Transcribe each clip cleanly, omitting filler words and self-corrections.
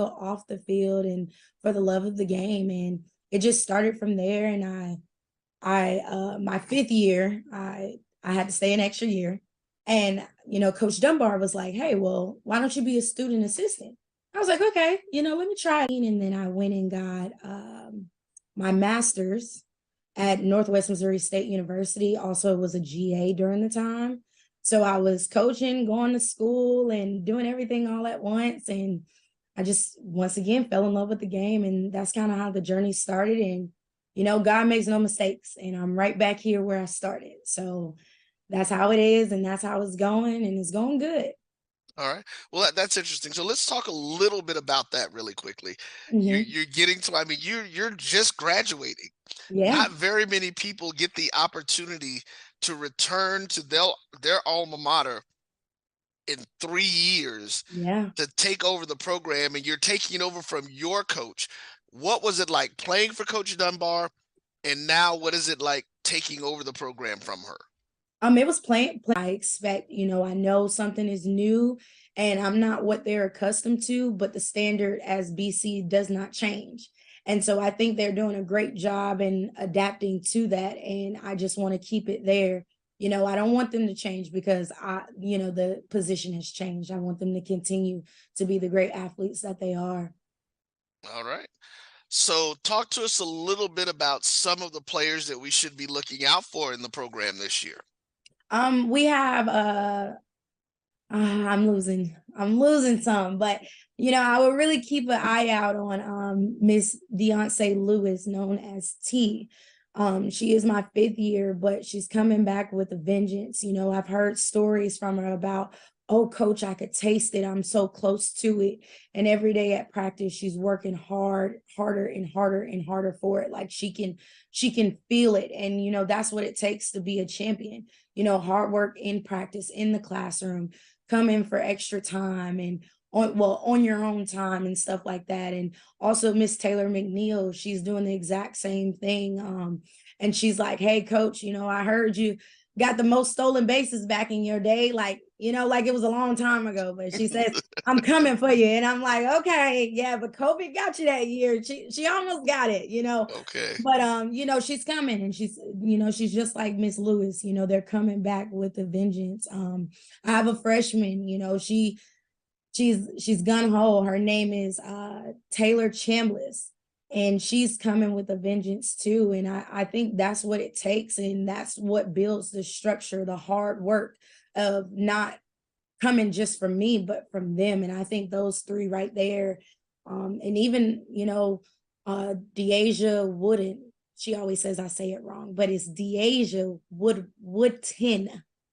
field, off the field, and for the love of the game. And it just started from there. And my 5th year, I had to stay an extra year. And, Coach Dunbar was like, hey, well, why don't you be a student assistant? I was like, okay, let me try it. And then I went and got my master's at Northwest Missouri State University. Also was a GA during the time. So I was coaching, going to school, and doing everything all at once. And I just, once again, fell in love with the game. And that's kind of how the journey started. And, God makes no mistakes. And I'm right back here where I started. So that's how it is. And that's how it's going. And it's going good. All right. Well, that's interesting. So let's talk a little bit about that really quickly. Mm-hmm. You're getting to, I mean, you're just graduating. Yeah. Not very many people get the opportunity to return to their alma mater in 3 years to take over the program, and you're taking over from your coach. What was it like playing for Coach Dunbar, and now what is it like taking over the program from her? It was playing. I expect, I know something is new and I'm not what they're accustomed to, but the standard as BC does not change. And so I think they're doing a great job in adapting to that. And I just want to keep it there. I don't want them to change because the position has changed. I want them to continue to be the great athletes that they are. All right. So talk to us a little bit about some of the players that we should be looking out for in the program this year. We have I'm losing some, but I would really keep an eye out on Miss Deontay Lewis, known as T. She is my 5th year, but she's coming back with a vengeance. I've heard stories from her about, oh, coach, I could taste it. I'm so close to it. And every day at practice, she's working harder and harder and harder for it. Like she can feel it. And, that's what it takes to be a champion. Hard work in practice, in the classroom, come in for extra time and on your own time and stuff like that. And also Miss Taylor McNeil, she's doing the exact same thing. And she's like, hey, coach, I heard you got the most stolen bases back in your day. Like it was a long time ago, but she says, I'm coming for you. And I'm like, okay, yeah, but Kobe got you that year. She almost got it, Okay. But, she's coming, and she's just like Miss Lewis, they're coming back with a vengeance. I have a freshman, she's gun-ho. Her name is Taylor Chambliss. And she's coming with a vengeance too. And I think that's what it takes. And that's what builds the structure, the hard work of not coming just from me, but from them. And I think those 3 right there. And even, Deasia Wooden, she always says I say it wrong, but it's Deasia Woodton.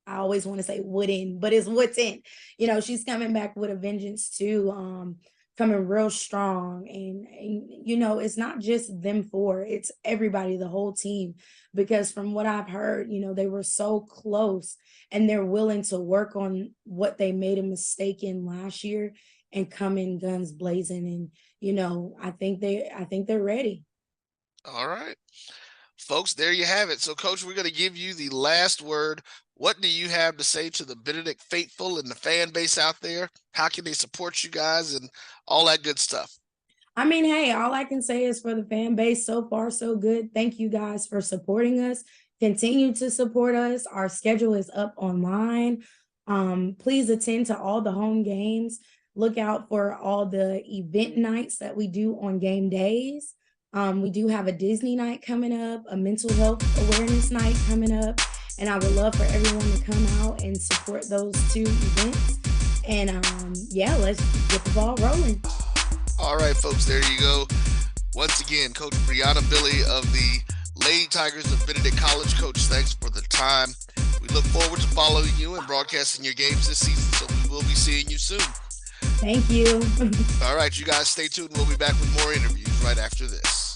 I always want to say Wooden, but it's Woodton. She's coming back with a vengeance too. Coming real strong, and it's not just them 4, it's everybody, the whole team, because from what I've heard, they were so close, and they're willing to work on what they made a mistake in last year and come in guns blazing. And I think they're ready. All right, folks, there you have it. So coach, we're going to give you the last word. What do you have to say to the Benedict faithful and the fan base out there? How can they support you guys and all that good stuff? I mean, hey, all I can say is for the fan base, so far, so good. Thank you guys for supporting us. Continue to support us. Our schedule is up online. Please attend to all the home games. Look out for all the event nights that we do on game days. We do have a Disney night coming up, a mental health awareness night coming up. And I would love for everyone to come out and support those 2 events. And let's get the ball rolling. All right, folks, there you go. Once again, Coach Brianna Billy of the Lady Tigers of Benedict College. Coach, thanks for the time. We look forward to following you and broadcasting your games this season, so we will be seeing you soon. Thank you. All right, you guys stay tuned. We'll be back with more interviews right after this.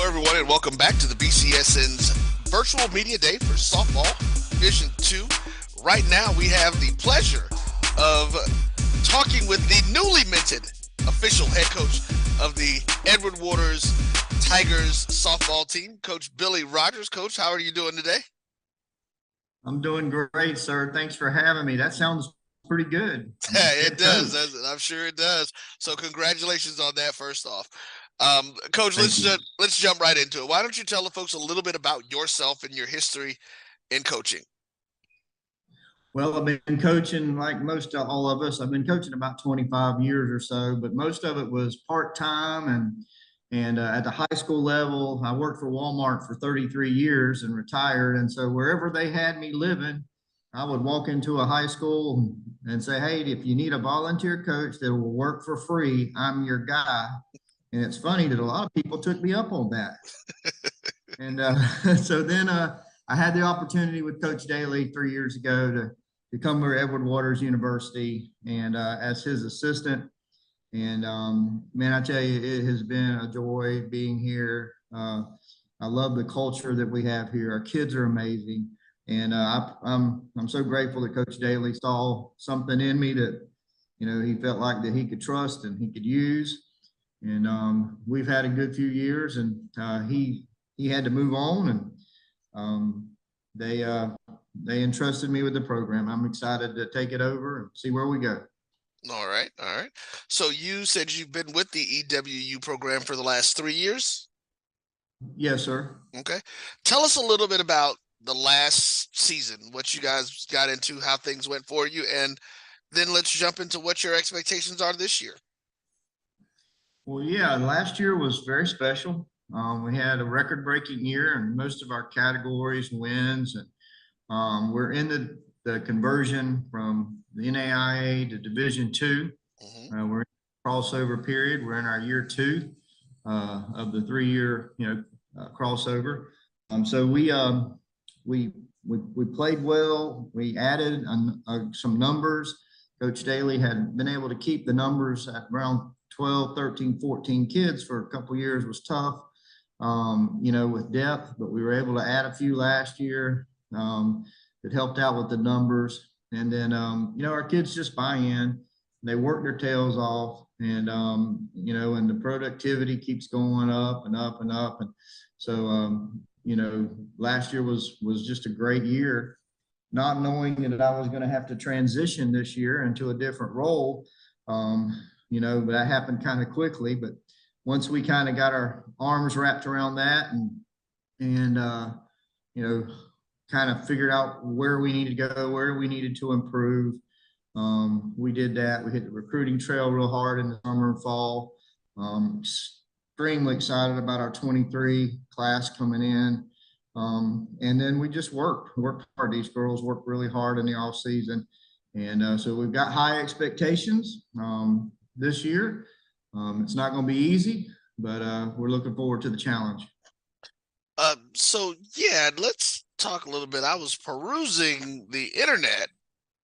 Everyone, and welcome back to the BCSN's virtual media day for softball Division 2. Right now, we have the pleasure of talking with the newly minted official head coach of the Edward Waters Tigers softball team, Coach Billy Rogers. Coach, how are you doing today? I'm doing great, sir. Thanks for having me. That sounds pretty good. It does. I'm sure it does. So congratulations on that first off. Coach, let's jump right into it. Why don't you tell the folks a little bit about yourself and your history in coaching? Well, I've been coaching like all of us. I've been coaching about 25 years or so, but most of it was part-time and at the high school level. I worked for Walmart for 33 years and retired. And so wherever they had me living, I would walk into a high school and say, hey, if you need a volunteer coach that will work for free, I'm your guy. And it's funny that a lot of people took me up on that. And so then I had the opportunity with Coach Daly 3 years ago to come to Edward Waters University and as his assistant. And man, I tell you, it has been a joy being here. I love the culture that we have here. Our kids are amazing. And I'm so grateful that Coach Daly saw something in me that, you know, he felt like that he could trust and he could use. And we've had a good few years, and he had to move on, and they entrusted me with the program. I'm excited to take it over and see where we go. All right. So you said you've been with the EWU program for the last 3 years? Yes, sir. Okay. Tell us a little bit about the last season, what you guys got into, how things went for you, and then let's jump into what your expectations are this year. Well, yeah, last year was very special. We had a record-breaking year in most of our categories, wins, and we're in the conversion from the NAIA to Division II. We're in the crossover period. We're in our year 2 of the 3-year, crossover. So we played well. We added some numbers. Coach Daly had been able to keep the numbers at around 12, 13, 14 kids for a couple years. Was tough, with depth, but we were able to add a few last year that helped out with the numbers. And then, our kids just buy in, they work their tails off, and, and the productivity keeps going up and up and up. And so, last year was just a great year, not knowing that I was going to have to transition this year into a different role. But that happened kind of quickly. But once we kind of got our arms wrapped around that and kind of figured out where we needed to go, where we needed to improve, we did that. We hit the recruiting trail real hard in the summer and fall. Extremely excited about our 23 class coming in. And then we just worked hard. These girls worked really hard in the off season. And so we've got high expectations this year. It's not going to be easy, but we're looking forward to the challenge. So yeah, let's talk a little bit. I was perusing the internet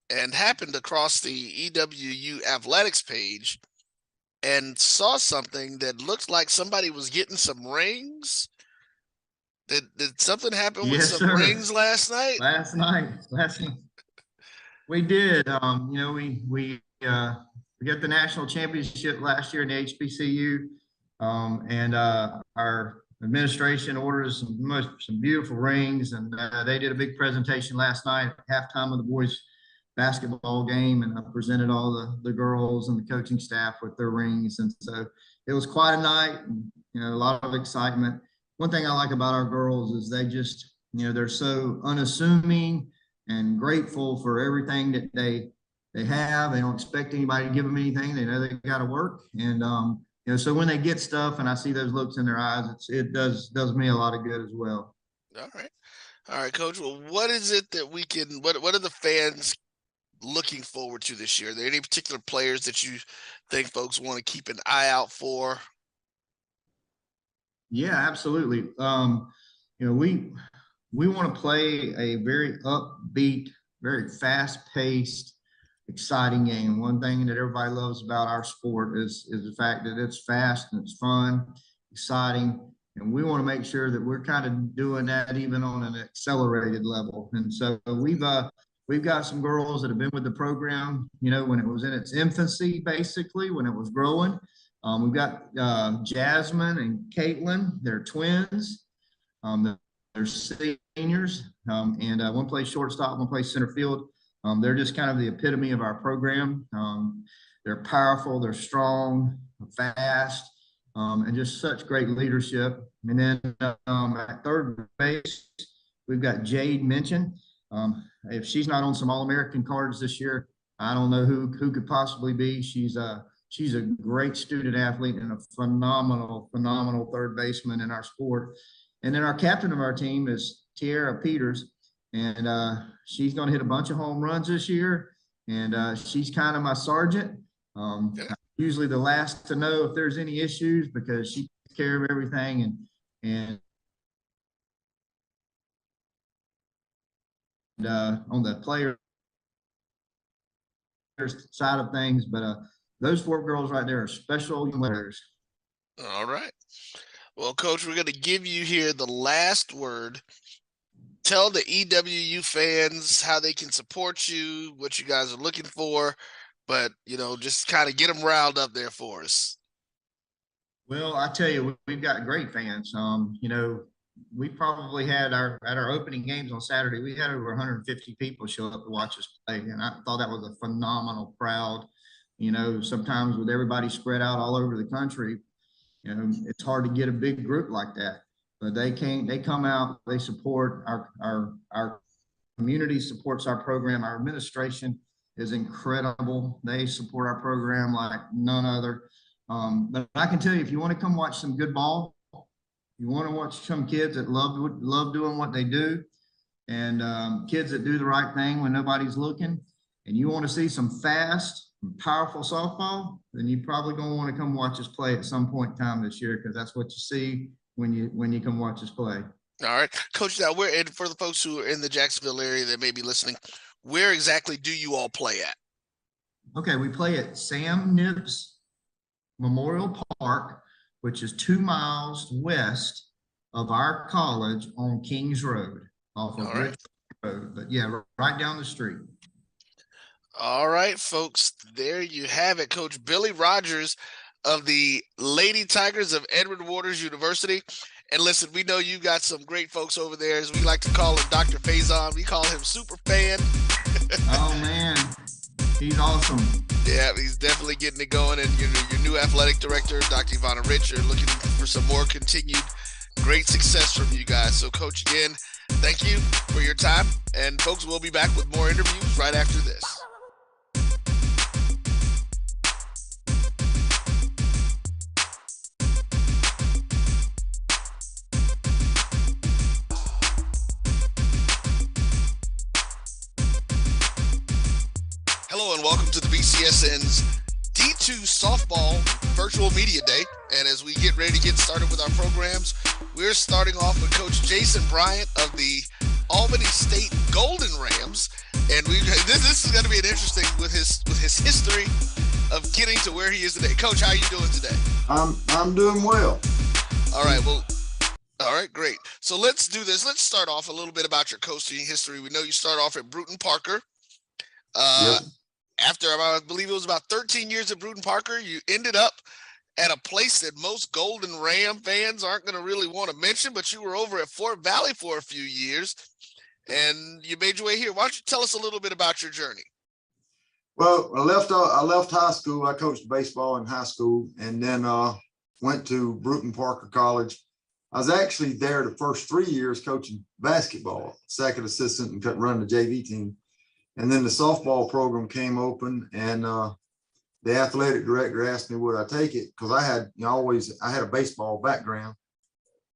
and happened across the EWU athletics page and saw something that looked like somebody was getting some rings. Did something happen with some rings last night? Last night. We did. We got the national championship last year in the HBCU, and our administration ordered some beautiful rings, and they did a big presentation last night at halftime of the boys basketball game, and I presented all the girls and the coaching staff with their rings. And so it was quite a night, and, a lot of excitement. One thing I like about our girls is they just, they're so unassuming and grateful for everything that they have. They don't expect anybody to give them anything. They know they got to work. And, so when they get stuff and I see those looks in their eyes, it does me a lot of good as well. All right, Coach. Well, what is it that what are the fans looking forward to this year? Are there any particular players that you think folks want to keep an eye out for? Yeah, absolutely. We want to play a very upbeat, very fast-paced, exciting game. One thing that everybody loves about our sport is the fact that it's fast and it's fun, exciting, and we want to make sure that we're kind of doing that even on an accelerated level. And so we've got some girls that have been with the program, when it was in its infancy, basically when it was growing, We've got Jasmine and Caitlin, they're twins. They're seniors, and one plays shortstop, one plays center field. They're just kind of the epitome of our program. They're powerful, they're strong, fast, and just such great leadership. And then at third base, we've got Jade Minchin. If she's not on some All-American cards this year, I don't know who could possibly be. She's a great student athlete and a phenomenal third baseman in our sport. And then our captain of our team is Tiara Peters, and she's going to hit a bunch of home runs this year. And she's kind of my sergeant. Usually the last to know if there's any issues because she takes care of everything and on the player side of things. But those 4 girls right there are special players. All right. Well, Coach, we're going to give you here the last word. Tell the EWU fans how they can support you, what you guys are looking for, but, you know, just kind of get them riled up there for us. Well, I tell you, we've got great fans. You know, we probably had at our opening games on Saturday, we had over 150 people show up to watch us play. And I thought that was a phenomenal crowd. You know, sometimes with everybody spread out all over the country, you know, it's hard to get a big group like that, but they come out, they support our community, supports our program. Our administration is incredible. They support our program like none other. But I can tell you, if you want to come watch some good ball, you want to watch some kids that love doing what they do, and kids that do the right thing when nobody's looking, and you want to see some fast, powerful softball, then you probably gonna want to come watch us play at some point in time this year, because that's what you see when you come watch us play. All right, Coach. Now, and for the folks who are in the Jacksonville area that may be listening, where exactly do you all play at? Okay, we play at Sam Nips Memorial Park, which is 2 miles west of our college on Kings Road, off of Richmond Road. But yeah, right down the street. All right, folks, there you have it. Coach Billy Rogers of the Lady Tigers of Edward Waters University. And listen, we know you got some great folks over there, as we like to call him Dr. Faison. We call him Super Fan. Oh, man, he's awesome. Yeah, he's definitely getting it going. And your new athletic director, Dr. Ivana Rich, are looking for some more continued great success from you guys. So, Coach, again, thank you for your time. And, folks, we'll be back with more interviews right after this. Hello and welcome to the BCSN's D2 Softball Virtual Media Day. And as we get ready to get started with our programs, we're starting off with Coach Jason Bryant of the Albany State Golden Rams. And this is going to be an interesting with his history of getting to where he is today. Coach, how are you doing today? I'm doing well. All right, well, all right, great. So let's do this. Let's start off a little bit about your coaching history. We know you start off at Bruton Parker. Yes. After, I believe it was about 13 years at Bruton Parker, you ended up at a place that most Golden Ram fans aren't going to really want to mention, but you were over at Fort Valley for a few years, and you made your way here. Why don't you tell us a little bit about your journey? Well, I left high school. I coached baseball in high school, and then went to Bruton Parker College. I was actually there the first 3 years coaching basketball, second assistant, and running the JV team. And then the softball program came open, and the athletic director asked me would I take it, because I had I had a baseball background,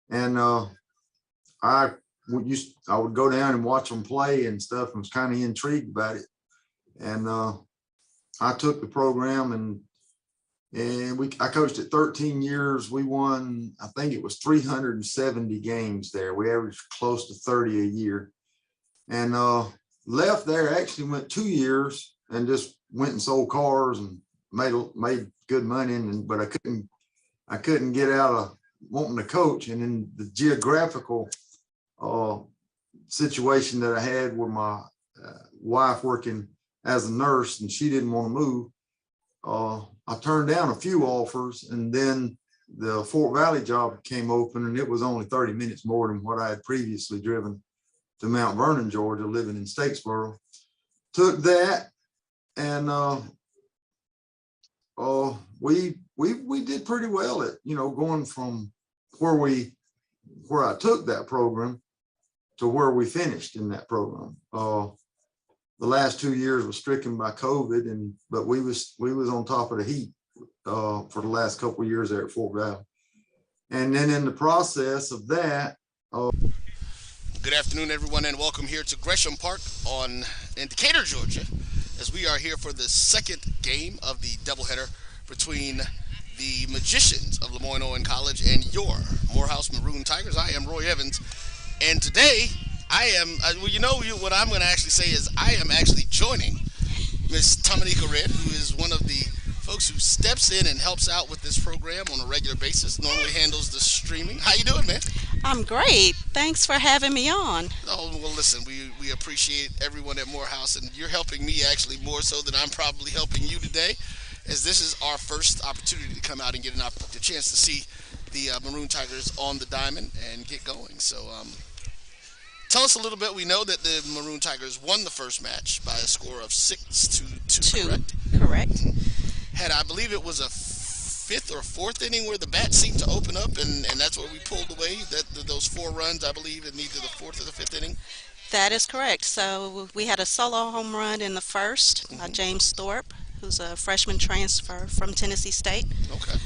and I would go down and watch them play and stuff, and was kind of intrigued about it. And I took the program, and I coached it 13 years. We won, I think it was 370 games there. We averaged close to 30 a year, and left there, actually went 2 years and just went and sold cars and made good money, but I couldn't get out of wanting to coach. And then the geographical situation that I had with my wife working as a nurse, and she didn't want to move, I turned down a few offers, and then the Fort Valley job came open, and it was only 30 minutes more than what I had previously driven to Mount Vernon, Georgia, living in Statesboro. Took that, and we did pretty well at, going from where I took that program to where we finished in that program. The last 2 years was stricken by COVID, but we was on top of the heat for the last couple of years there at Fort Valley. And then in the process of that, good afternoon, everyone, and welcome here to Gresham Park in Decatur, Georgia, as we are here for the second game of the doubleheader between the Magicians of Lemoyne Owen College and your Morehouse Maroon Tigers. I am Roy Evans, and today I am, what I'm going to actually say is I am actually joining Miss Tamanika Red, who is one of the folks who steps in and helps out with this program on a regular basis, normally handles the streaming. How you doing, man? I'm great. Thanks for having me on. Oh, well, listen, we appreciate everyone at Morehouse, and you're helping me actually more so than I'm probably helping you today, as this is our first opportunity to come out and get the chance to see the Maroon Tigers on the diamond and get going. So tell us a little bit. We know that the Maroon Tigers won the first match by a score of 6-2, correct? Correct. Had, I believe it was a fifth or fourth inning where the bat seemed to open up, and that's where we pulled away, those 4 runs, I believe, in either the fourth or the fifth inning. That is correct. So we had a solo home run in the first, James Thorpe, who's a freshman transfer from Tennessee State. Okay.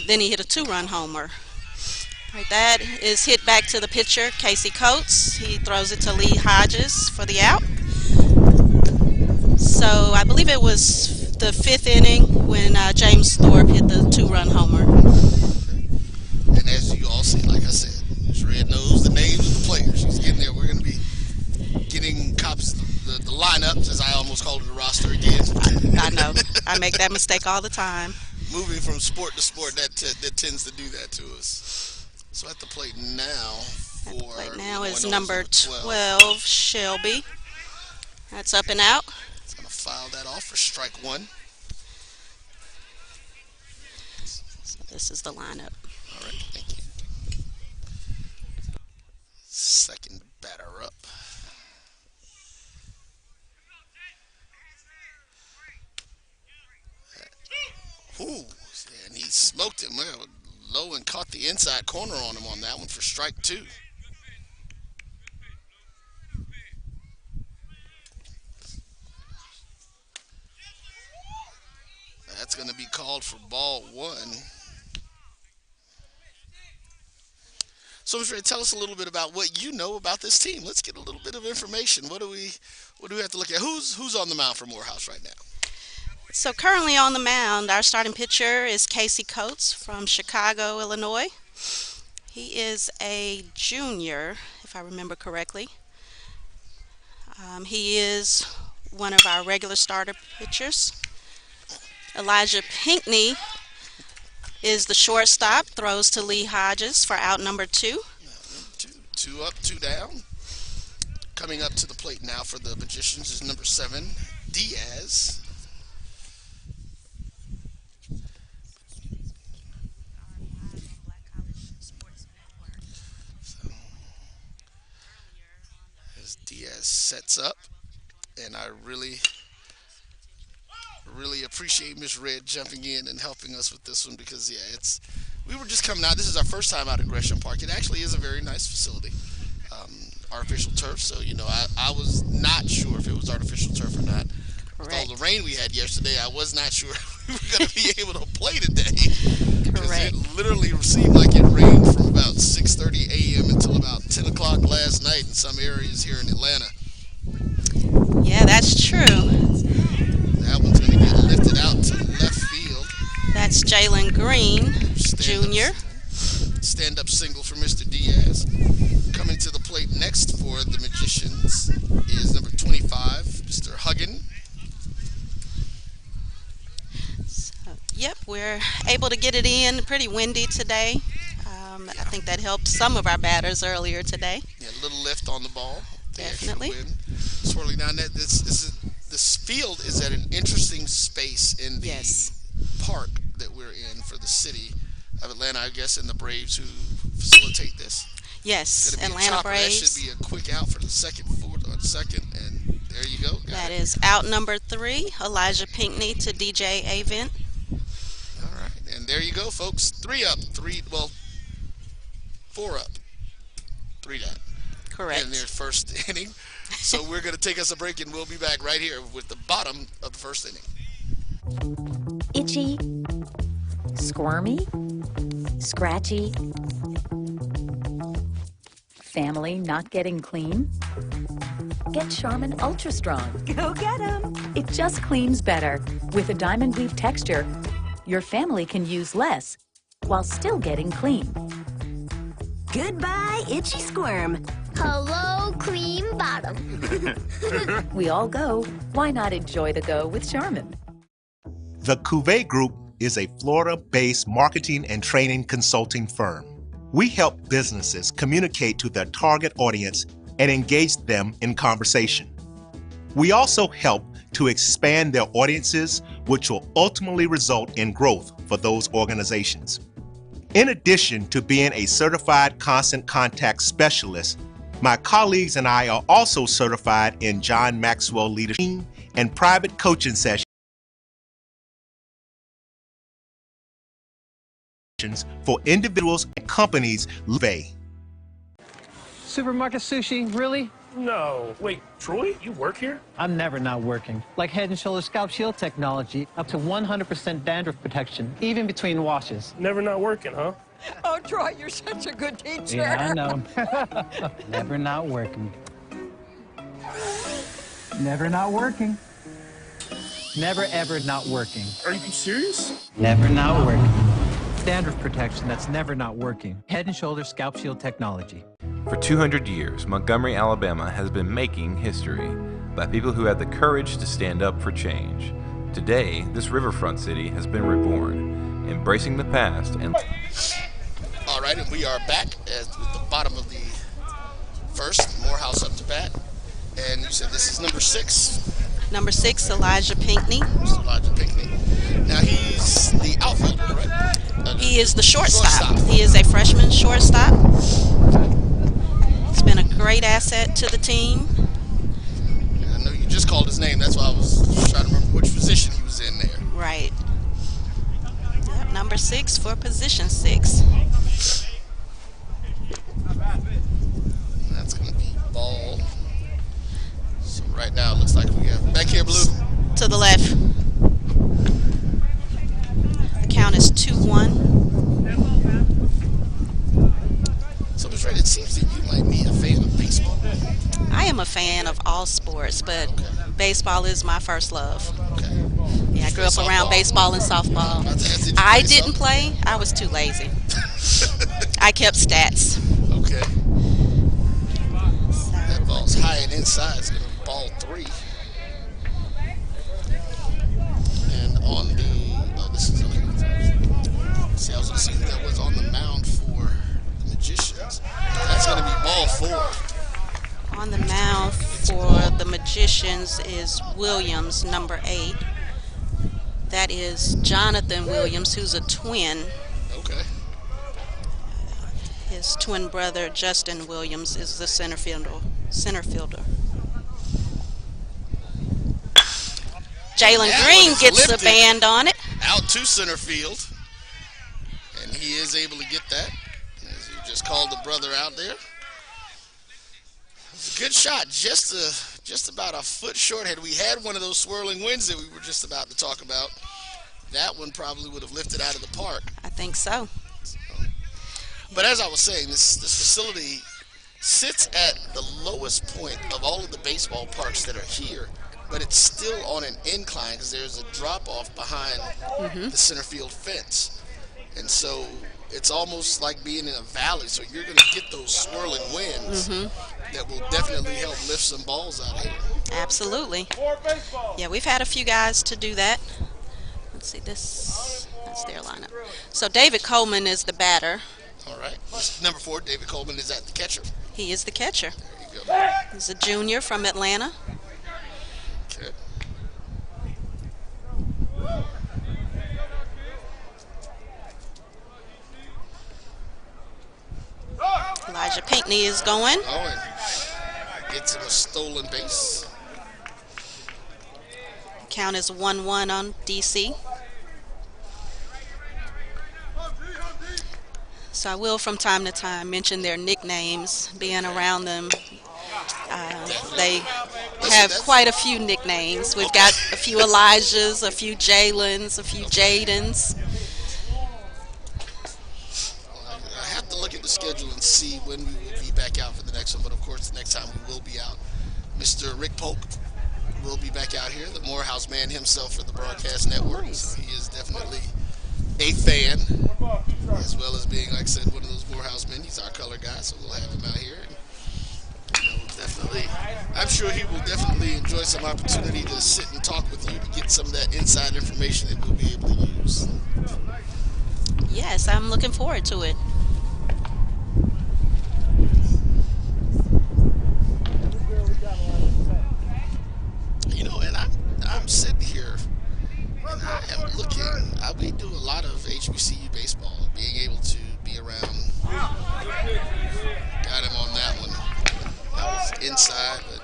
Then he hit a 2-run homer. Right, that is hit back to the pitcher, Casey Coates. He throws it to Lee Hodges for the out. So I believe it was the 5th inning when James Thorpe hit the 2-run homer. And as you all see, like I said, Ms. Red knows the names of the players. She's getting there. We're going to be getting copies of the lineups, as I almost called it, the roster again. I know. I make that mistake all the time. Moving from sport to sport, that tends to do that to us. So at the plate now At the plate now Lemoyne is Owens number 12, Shelby. That's up and out. It's going to foul that off for strike 1. So this is the lineup. All right, thank you. Second batter up. Ooh, and he smoked him low and caught the inside corner on him on that one for strike 2. That's going to be called for ball 1. So, Ms. Red, tell us a little bit about what you know about this team. Let's get a little bit of information. What do we have to look at? Who's on the mound for Morehouse right now? So currently on the mound, our starting pitcher is Casey Coates from Chicago, Illinois. He is a junior, if I remember correctly. He is one of our regular starter pitchers. Elijah Pinkney is the shortstop, throws to Lee Hodges for out number 2. 2 up, 2 down. Coming up to the plate now for the Magicians is number 7, Diaz. So, as Diaz sets up, and I really appreciate Miss Red jumping in and helping us with this one, because we were just coming out. This is our first time out at Gresham Park. It actually is a very nice facility, artificial turf. So I was not sure if it was artificial turf or not. Correct. With all the rain we had yesterday, I was not sure if we were going to be able to play today. Correct. It literally seemed like it rained from about 6:30 a.m. until about 10 o'clock last night in some areas here in Atlanta. Yeah, that's true. That one's going to get lifted out to left field. That's Jalen Green, Jr. Stand-up single for Mr. Diaz. Coming to the plate next for the Magicians is number 25, Mr. Huggin. Yep, we're able to get it in. Pretty windy today. I think that helped some of our batters earlier today. Yeah, a little lift on the ball. Definitely. Swirling down that. This this field is at an interesting space in the Yes. park that we're in for the city of Atlanta, I guess, and the Braves who facilitate this. Yes, Gonna be a Atlanta chopper. That should Braves. be a quick out for the second, and there you go. Got That it. is out number 3, Elijah Pinckney to DJ Avent. All right, and there you go, folks. 3 up, 4 up, 3 down. Correct. In their first inning. So we're going to take us a break, and we'll be back right here with the bottom of the first inning. Itchy, squirmy, scratchy, family not getting clean? Get Charmin Ultra Strong. Go get 'em! It just cleans better. With a diamond weave texture, your family can use less while still getting clean. Goodbye, itchy squirm. Hello, cream bottom. We all go. Why not enjoy the go with Charmin? The Cuvée Group is a Florida-based marketing and training consulting firm. We help businesses communicate to their target audience and engage them in conversation. We also help to expand their audiences, which will ultimately result in growth for those organizations. In addition to being a certified constant contact specialist, my colleagues and I are also certified in John Maxwell leadership and private coaching sessions for individuals and companies. Supermarket sushi, really? No. Wait, Troy, you work here? I'm never not working. Like Head & Shoulders Scalp Shield technology, up to 100% dandruff protection, even between washes. Never not working, huh? Oh, Troy, you're such a good teacher. Yeah, I know. Never not working. Never not working. Never ever not working. Are you serious? Never not working. Dandruff protection that's never not working. Head & Shoulders Scalp Shield technology. For 200 years, Montgomery, Alabama has been making history by people who had the courage to stand up for change. Today, this riverfront city has been reborn, embracing the past and... All right, and we are back with the bottom of the first. Morehouse up to bat. And you said this is number 6. Number 6, Elijah Pinckney. Elijah Pinckney. Now he's the outfielder, right? He is the shortstop. He is a freshman shortstop. He's been a great asset to the team. I know you just called his name. That's why I was trying to remember which position he was in there. Right. Yep, number 6 for position 6. That's going to be ball. So right now it looks like we have back here, Blue. To the left. The count is 2-1. So Ms. Red, it seems that you might be a fan of baseball. I am a fan of all sports, but baseball is my first love. Okay. Yeah, I grew up around baseball and softball. I didn't play. I was too lazy. I kept stats. Okay. That ball's high and inside. It's going to be ball 3. And on the... Oh, this is... See, I was going to see who that was on the mound for the Magicians. That's going to be ball 4. On the mound for the Magicians is Williams, number 8. That is Jonathan Williams, who's a twin. Okay. His twin brother, Justin Williams, is the center fielder. Jalen Green gets the band on it. Out to center field. And he is able to get that. As you just called the brother out there. It's a good shot. Just about a foot short. Had we had one of those swirling winds that we were just about to talk about, that one probably would have lifted out of the park. I think so. But as I was saying, this facility sits at the lowest point of all of the baseball parks that are here, but it's still on an incline because there's a drop-off behind the center field fence. And so it's almost like being in a valley, so you're going to get those swirling winds that will definitely help lift some balls out here. Absolutely. Yeah, we've had a few guys to do that. Let's see, that's their lineup. So David Coleman is the batter. All right. Number 4, David Coleman, is that the catcher? He is the catcher. There you go. He's a junior from Atlanta. Okay. Whitney is going. Owen gets him a stolen base. Count is 1-1 on DC. So I will from time to time mention their nicknames, being around them. They have quite a few nicknames. We've got a few Elijahs, a few Jalens, a few Jadens. I have to look at the schedule and see when we will be back out for the next one, but of course the next time we will be out. Mr. Rick Polk will be back out here, the Morehouse man himself for the broadcast network. Nice. So he is definitely a fan, as well as being, like I said, one of those Morehouse men. He's our color guy, so we'll have him out here. And, definitely, I'm sure he will definitely enjoy some opportunity to sit and talk with you to get some of that inside information that we'll be able to use. Yes, I'm looking forward to it. You know, and I'm sitting here and I am looking. We do a lot of HBCU baseball, being able to be around. Got him on that one. That was inside, but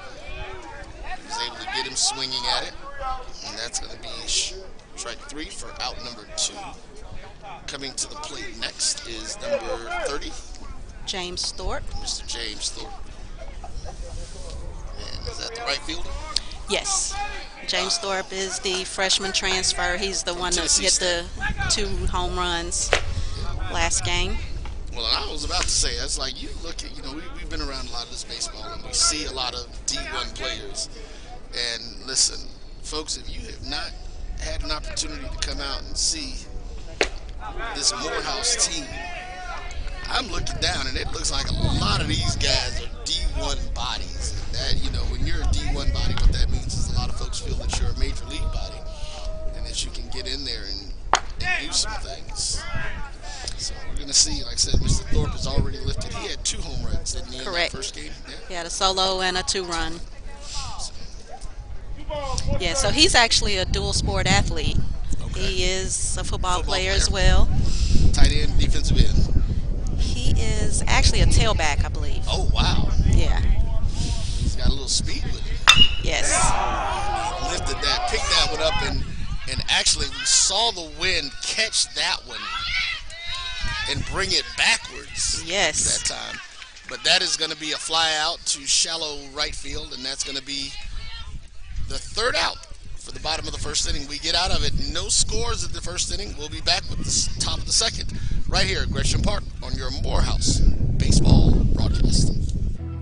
he was able to get him swinging at it. And that's going to be strike 3 for out number 2. Coming to the plate next is number 30. James Thorpe. Mr. James Thorpe. And is that the right fielder? Yes. James Thorpe is the freshman transfer. He's the one that hit the 2 home runs last game. Well, and I was about to say, it's like you look at, we've been around a lot of this baseball and we see a lot of D1 players. And listen, folks, if you have not had an opportunity to come out and see this Morehouse team, I'm looking down and it looks like a lot of these guys are D1 bodies. And that, when you're a D1 body, what that means is a lot of folks feel that you're a major league body and that you can get in there and do some things. So we're going to see, like I said, Mr. Thorpe has already lifted. He had 2 home runs, didn't he, Correct. In that first game? Yeah. He had a solo and a 2-run. Yeah, so he's actually a dual sport athlete. Okay. He is a football player as well. Tight end, defensive end. He is actually a tailback, I believe. Oh, wow. Yeah. He's got a little speed with him. Yes. Lifted that, picked that one up, and actually we saw the wind catch that one and bring it backwards. Yes. That time. But that is going to be a fly out to shallow right field, and that's going to be the 3rd out for the bottom of the 1st inning. We get out of it. No scores at the 1st inning. We'll be back with the top of the 2nd right here at Gresham Park on your Morehouse baseball broadcast.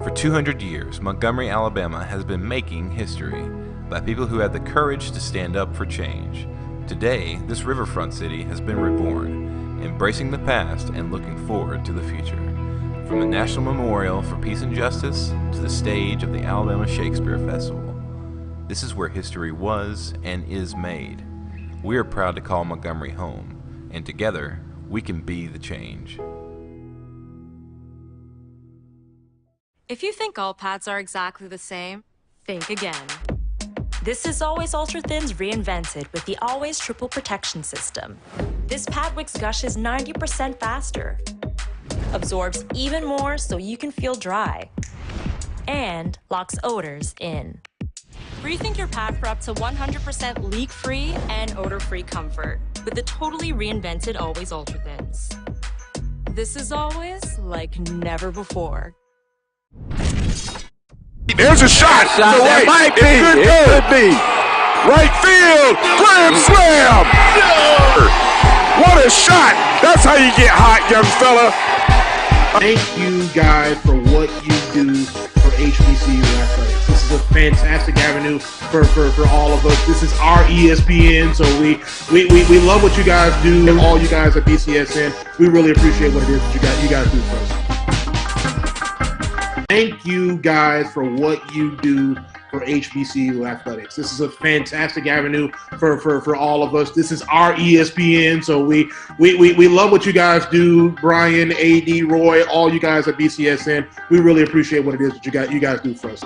For 200 years, Montgomery, Alabama has been making history by people who had the courage to stand up for change. Today, this riverfront city has been reborn, embracing the past and looking forward to the future. From the National Memorial for Peace and Justice to the stage of the Alabama Shakespeare Festival, this is where history was and is made. We are proud to call Montgomery home, and together, we can be the change. If you think all pads are exactly the same, think again. This is Always Ultra Thins reinvented with the Always Triple Protection System. This pad wicks gushes 90% faster, absorbs even more so you can feel dry, and locks odors in. Rethink your pad for up to 100% leak-free and odor-free comfort with the totally reinvented Always Ultra Thins. This is always like never before. There's a shot to right. It could be. Right field. Grand slam. What a shot. That's how you get hot, young fella. Thank you guys for what you do for HBCU athletics. This is a fantastic avenue for all of us. This is our ESPN, so we love what you guys do, and all you guys at BCSN. We really appreciate what it is that you guys do for us. Thank you guys for what you do for HBCU athletics. This is a fantastic avenue for all of us. This is our ESPN, so we love what you guys do. Brian, AD, Roy, all you guys at BCSN. We really appreciate what it is that you guys do for us.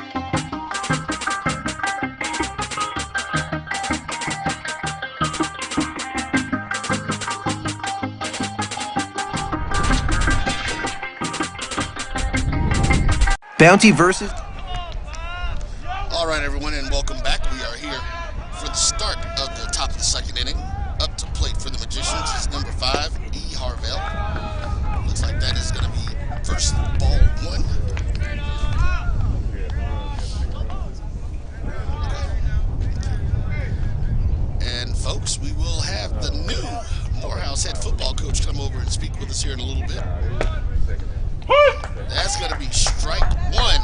Bounty versus... All right, everyone, and welcome back. We are here for the start of the top of the second inning. Up to plate for the Magicians is number 5, E. Harvell. Looks like that is going to be first ball 1. And folks, we will have the new Morehouse head football coach come over and speak with us here in a little bit. That's going to be strike 1.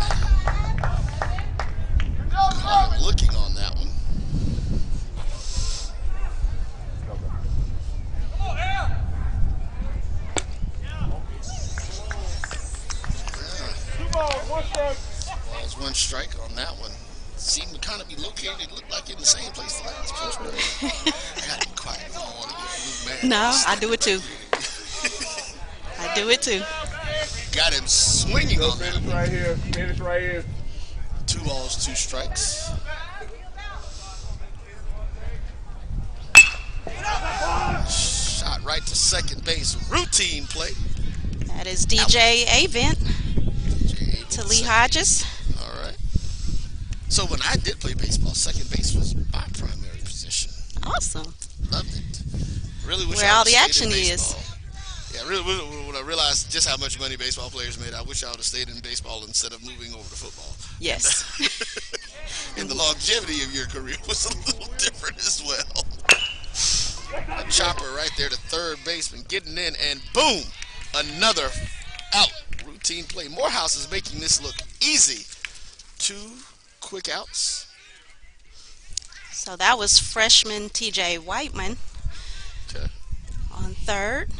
Caught him looking on that one. Balls 1 strike on that one. Seemed to kind of be located, looked like in the same place the last pitch. I got to be quiet. I don't want to get mad. No, I do it too. I do it too. Got him swinging on that one. Right here. Finish right here. 2 balls, 2 strikes. Shot right to second base. Routine play. That is DJ Avent to Lee Hodges. All right. So when I did play baseball, second base was my primary position. Awesome. Loved it. Really wish Where I all would the have stayed action in is. baseball. Yeah, really, when I realized just how much money baseball players made, I wish I would have stayed in baseball instead of moving over to football. Yes. And the longevity of your career was a little different as well. A chopper right there to third baseman, getting in, and boom, another out. Routine play. Morehouse is making this look easy. 2 quick outs. So that was freshman TJ Whiteman on third.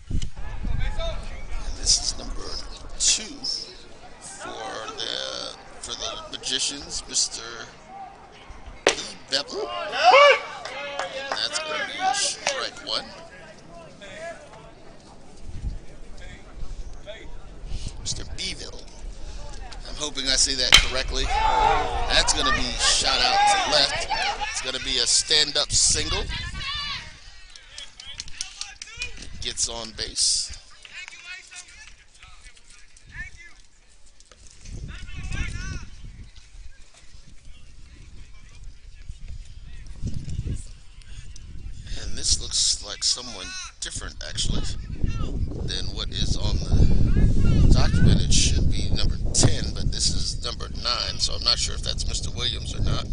And this is number 2 for the Magicians, Mr. E. Bevel. That's going to be strike 1. Mr. Beeville. I'm hoping I say that correctly. That's going to be shot out to left. It's going to be a stand-up single. Gets on base. And this looks like someone different, actually, than what is on the document. It should be number 10, but this is number 9, so I'm not sure if that's Mr. Williams or not.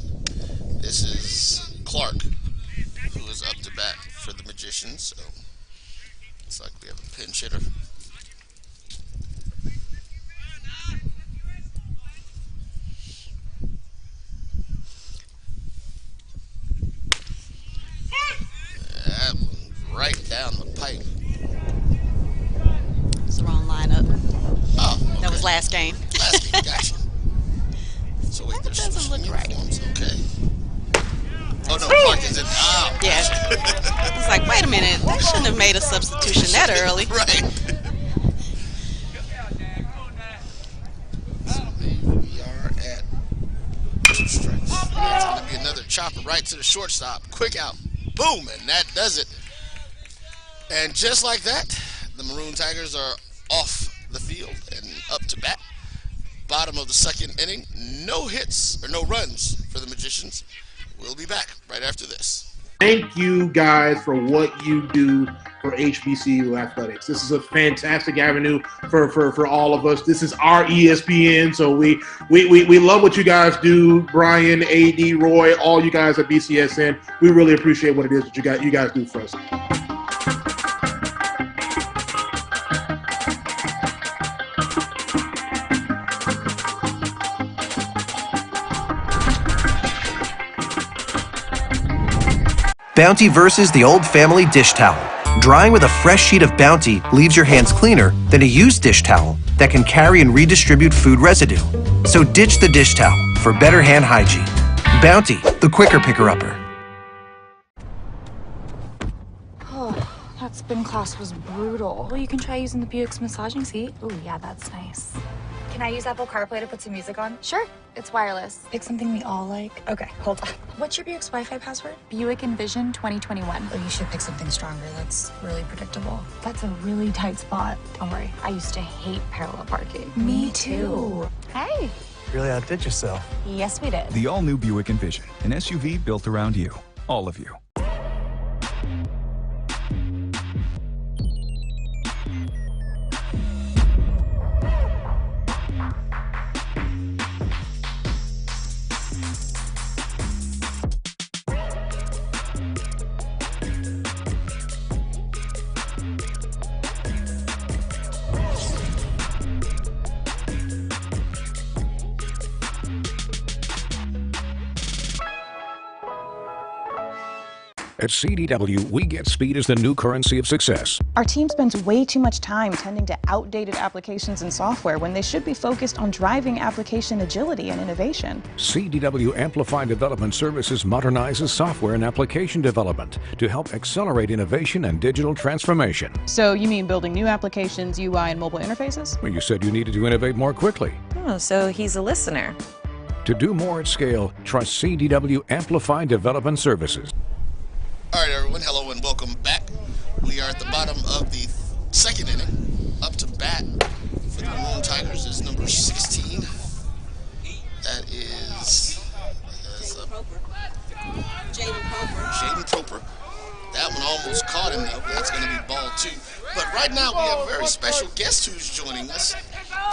This is Clark, who is up to bat for the Magicians, so looks like we have a pinch hitter. That one right down the pipe. It's the wrong lineup. Oh, okay. That was last game. Last game, gotcha. So wait, there's doesn't some look right. uniforms, okay. Oh no, Clark is in. Oh, Yeah. It's like, wait a minute, they shouldn't have made a substitution that early. Right. So we are at 2 strikes. That's going to be another chopper right to the shortstop. Quick out. Boom, and that does it. And just like that, the Maroon Tigers are off the field and up to bat. Bottom of the second inning. No hits or no runs for the Magicians. We'll be back right after this. Thank you guys for what you do for HBCU athletics. This is a fantastic avenue for all of us. This is our ESPN, so we love what you guys do. Brian, AD, Roy, all you guys at BCSN. We really appreciate what it is that you guys do for us. Bounty versus the old family dish towel. Drying with a fresh sheet of Bounty leaves your hands cleaner than a used dish towel that can carry and redistribute food residue. So ditch the dish towel for better hand hygiene. Bounty, the quicker picker-upper. Oh, that spin class was brutal. Well, you can try using the Buick's massaging seat. Oh, yeah, that's nice. Can I use Apple CarPlay to put some music on? Sure. It's wireless. Pick something we all like. Okay, hold on. What's your Buick's Wi-Fi password? Buick Envision 2021. Oh, you should pick something stronger. That's really predictable. That's a really tight spot. Don't worry. I used to hate parallel parking. Me too. Hey. Really outdid yourself. Yes, we did. The all-new Buick Envision, an SUV built around you. All of you. At CDW, we get speed as the new currency of success. Our team spends way too much time tending to outdated applications and software when they should be focused on driving application agility and innovation. CDW Amplify Development Services modernizes software and application development to help accelerate innovation and digital transformation. So you mean building new applications, UI, and mobile interfaces? Well, you said you needed to innovate more quickly. Oh, so he's a listener. To do more at scale, trust CDW Amplify Development Services. All right, everyone. Hello and welcome back. We are at the bottom of the second inning. Up to bat for the Maroon Tigers is number 16. That is Jaden Proper. That one almost caught him, though. That's going to be ball 2. But right now we have a very special guest who's joining us,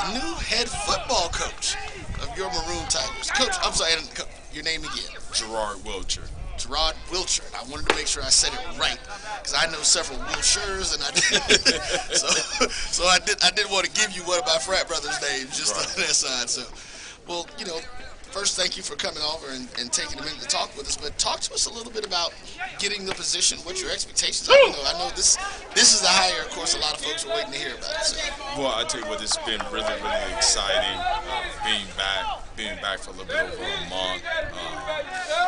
the new head football coach of your Maroon Tigers. Coach, I'm sorry, your name again? Gerard Wilcher. Gerard Wilcher. I wanted to make sure I said it right because I know several Wilchers, and I did, so I did want to give you one of my frat brothers' names just on that side. So, well, you know, first thank you for coming over and taking a minute to talk with us. But talk to us a little bit about getting the position. What your expectations are. I know this is the hire. Of course, a lot of folks are waiting to hear about it. So. Well, I tell you what, it's been really, really exciting being back for a little bit over a month.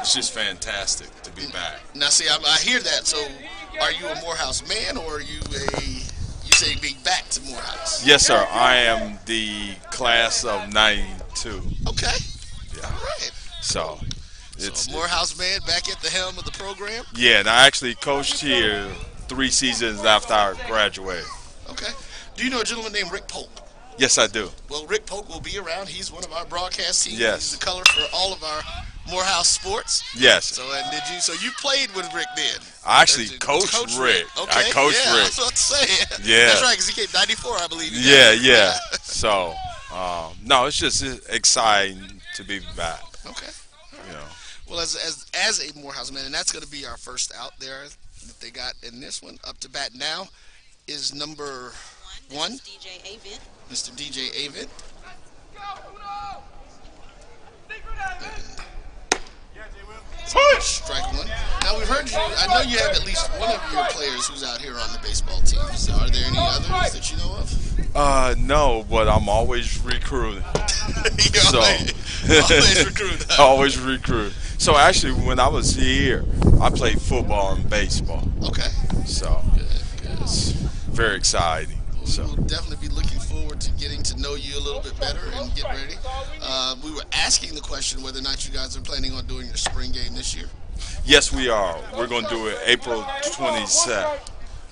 It's just fantastic to be back. Now, see, I hear that. So, are you a Morehouse man, or are you say being back to Morehouse? Yes, sir. I am the class of '92. Okay. Yeah. All right. So it's a Morehouse man back at the helm of the program. Yeah, and I actually coached here 3 seasons after I graduated. Okay. Do you know a gentleman named Rick Polk? Yes, I do. Well, Rick Polk will be around. He's one of our broadcast teams. Yes. He's the color for all of our Morehouse sports. Yes. So you played with Rick then? I actually coached Rick. Okay. I coached Rick. I was about to say. Yeah. That's right, because he came '94, I believe. Yeah. So, no, it's just exciting to be back. Okay. You know. Well, as a Morehouse man, and that's going to be our first out there that they got in this one. Up to bat now is number 1. Mr. DJ Avent. Strike 1. Now we've heard you. I know you have at least one of your players who's out here on the baseball team. So are there any others that you know of? No, but I'm always recruiting. Always recruiting. Always recruit. So actually, when I was here, I played football and baseball. Okay. So it's very exciting. So we'll definitely be looking forward to getting to know you a little bit better and get ready. We were asking the question whether or not you guys are planning on doing your spring game this year. Yes, we are. We're going to do it April 27th. Okay.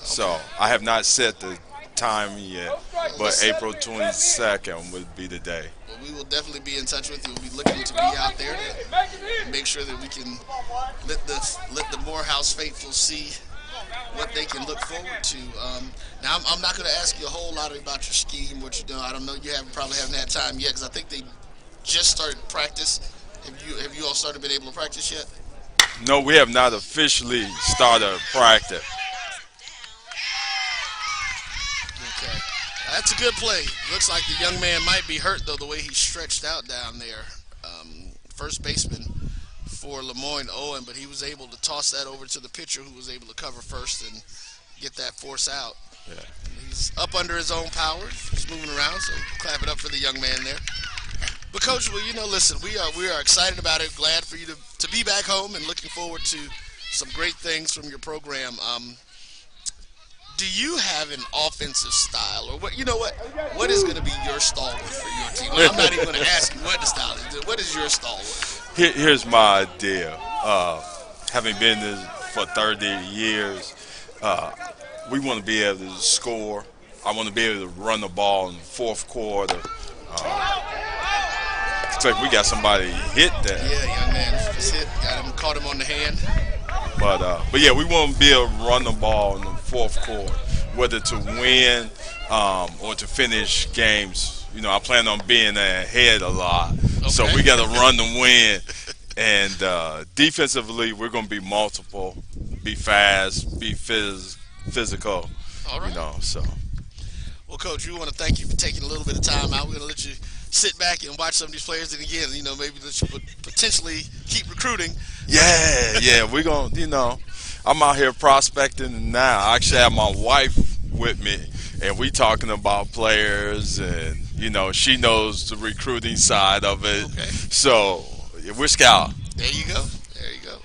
So I have not set the time yet, but April 22nd would be the day. Well, we will definitely be in touch with you. We'll be looking to be out there to make sure that we can let the Morehouse faithful see what they can look forward to. Now, I'm not going to ask you a whole lot about your scheme, what you do. I don't know. You probably haven't had time yet because I think they just started practice. Have you all started been able to practice yet? No, we have not officially started practice. Okay. That's a good play. Looks like the young man might be hurt, though, the way he's stretched out down there. First baseman for Lemoyne Owen, but he was able to toss that over to the pitcher who was able to cover first and get that force out. Yeah. He's up under his own power. He's moving around, so clap it up for the young man there. But, Coach, well, listen, we are excited about it, glad for you to be back home and looking forward to some great things from your program. do you have an offensive style, or what? You know what? What is going to be your stalwart for your team? Well, I'm not even going to ask you what the style is. What is your stalwart? Here's my idea. Having been this for 30 years, we want to be able to score. I want to be able to run the ball in the fourth quarter. Looks like we got somebody hit that. Yeah, young man just hit. Got him, caught him on the hand. But yeah, we want to be able to run the ball in the fourth quarter, whether to win or to finish games. You know, I plan on being ahead a lot, so we got to run to win. And defensively, we're going to be multiple, be fast, be physical. All right. You know, so. Well, Coach, we want to thank you for taking a little bit of time out. We're going to let you sit back and watch some of these players, and again, you know, maybe let you potentially keep recruiting. Yeah, we're going to, you know, I'm out here prospecting now. I actually have my wife with me, and we talking about players, and, you know, she knows the recruiting side of it. Okay. So, we're scout. There you go. There you go.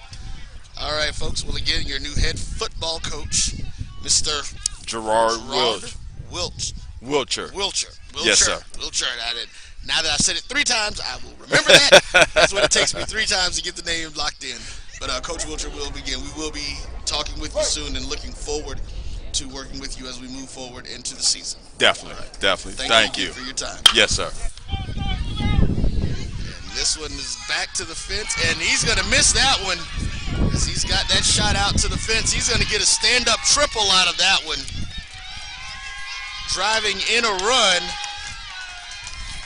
All right, folks. Well, again, your new head football coach, Mr. Gerard Wilcher. Yes, sir. Wilcher. Now that I said it 3 times, I will remember that. That's what it takes me 3 times to get the name locked in. But Coach Wilcher will begin. We will be talking with you soon and looking forward to working with you as we move forward into the season. Definitely. Right. Definitely. Thank you for your time. Yes, sir. And this one is back to the fence, and he's going to miss that one as he's got that shot out to the fence. He's going to get a stand-up triple out of that one. Driving in a run.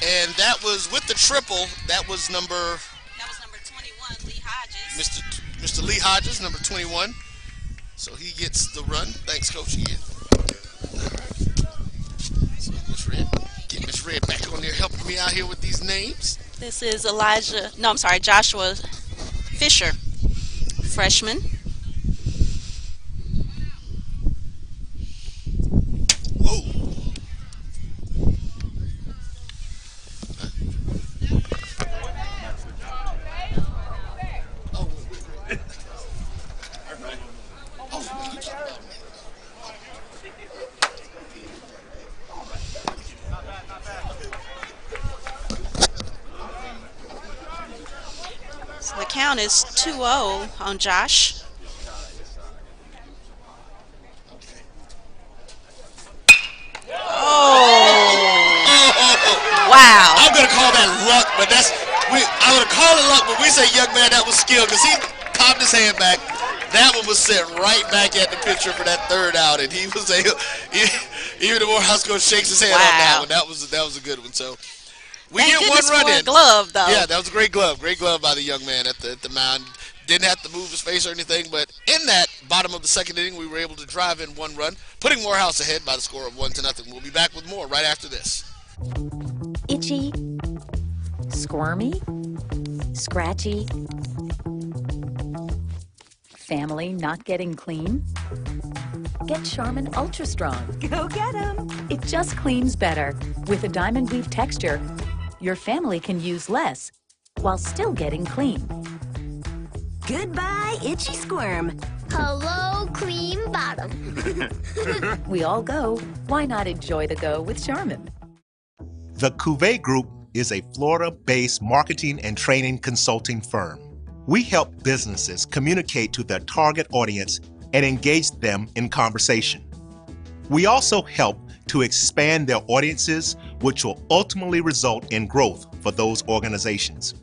And that was with the triple. That was number 21, Lee Hodges. Mr. Lee Hodges, number 21. So he gets the run. Thanks, Coach. Again. So get Miss Red back on there helping me out here with these names. This is Joshua Fisher, freshman. Whoa. So the count is 2-0 on Josh. Wow. I'm going to call that luck, but I'm going to call it luck, but we say, young man, that was skill because he popped his hand back. That one was set right back at the pitcher for that 3rd out, and he was even the Morehouse coach shakes his hand on that one. That was a good one. So we get one run in. Glove, though. Yeah, that was a great glove. Great glove by the young man at the mound. Didn't have to move his face or anything, but in that bottom of the 2nd inning, we were able to drive in 1 run, putting Morehouse ahead by the score of 1-0. We'll be back with more right after this. Itchy, squirmy, scratchy, family not getting clean? Get Charmin Ultra Strong. Go get 'em! It just cleans better. With a diamond weave texture, your family can use less while still getting clean. Goodbye, itchy squirm. Hello, cream bottom. We all go. Why not enjoy the go with Charmin? The Cuvée Group is a Florida-based marketing and training consulting firm. We help businesses communicate to their target audience and engage them in conversation. We also help to expand their audiences, which will ultimately result in growth for those organizations.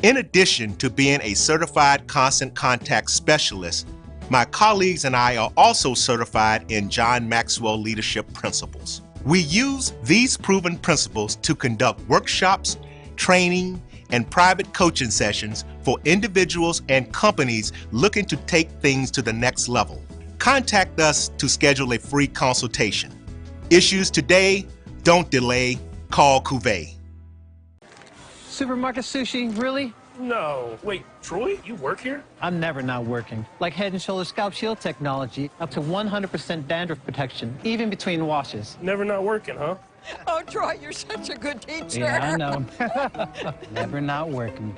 In addition to being a certified constant contact specialist, my colleagues and I are also certified in John Maxwell Leadership Principles. We use these proven principles to conduct workshops, training, and private coaching sessions for individuals and companies looking to take things to the next level. Contact us to schedule a free consultation. Issues today, don't delay, call Cuvée. Supermarket sushi, really? No. Wait, Troy, you work here? I'm never not working. Like Head & Shoulders Scalp Shield technology, up to 100% dandruff protection, even between washes. Never not working, huh? Oh, Troy, you're such a good teacher. Yeah, I know. Never not working.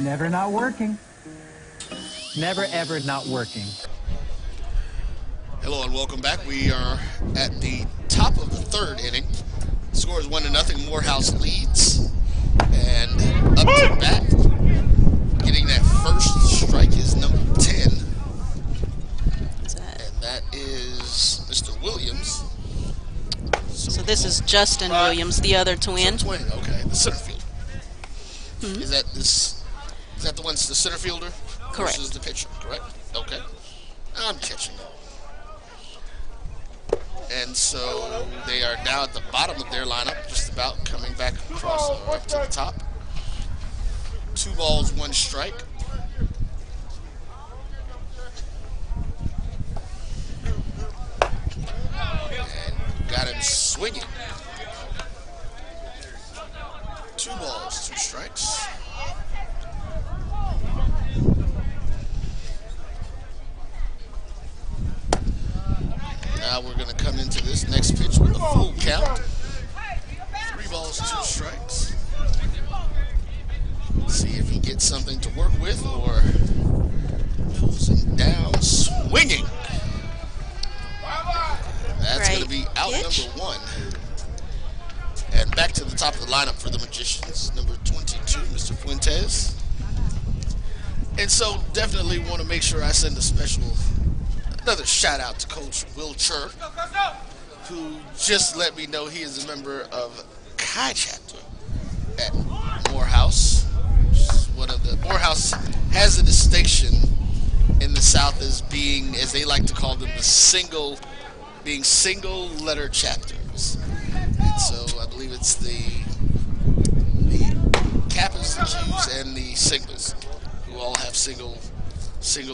Never not working. Never, ever not working. Hello and welcome back. We are at the top of the third inning. The score is 1-0. Morehouse leads. And up to bat, getting that first strike is number 10. And that is Mr. Williams. So this is Justin Williams, the other twin. Twin, okay. The center fielder. Is that the one's the center fielder? Correct. Versus the pitcher, correct? Okay. I'm catching it. And so they are now at the bottom of their lineup, just about coming back across up to the top. 2 balls, 1 strike. And got him swinging. 2 balls, 2 strikes. Now we're going to come into this next pitch with a full count. 3 balls, 2 strikes. See if he gets something to work with or pulls him down swinging. That's going to be out number 1. And back to the top of the lineup for the Magicians, number 22, Mr. Fuentes. And so definitely want to make sure I send another shout out to Coach Will Chur, who just let me know he is a member of Chi chapter at Morehouse. Morehouse has a distinction in the South as being, as they like to call them, single letter chapters. And so I believe it's the Kappas, the Qs, and the Sigmas, who all have single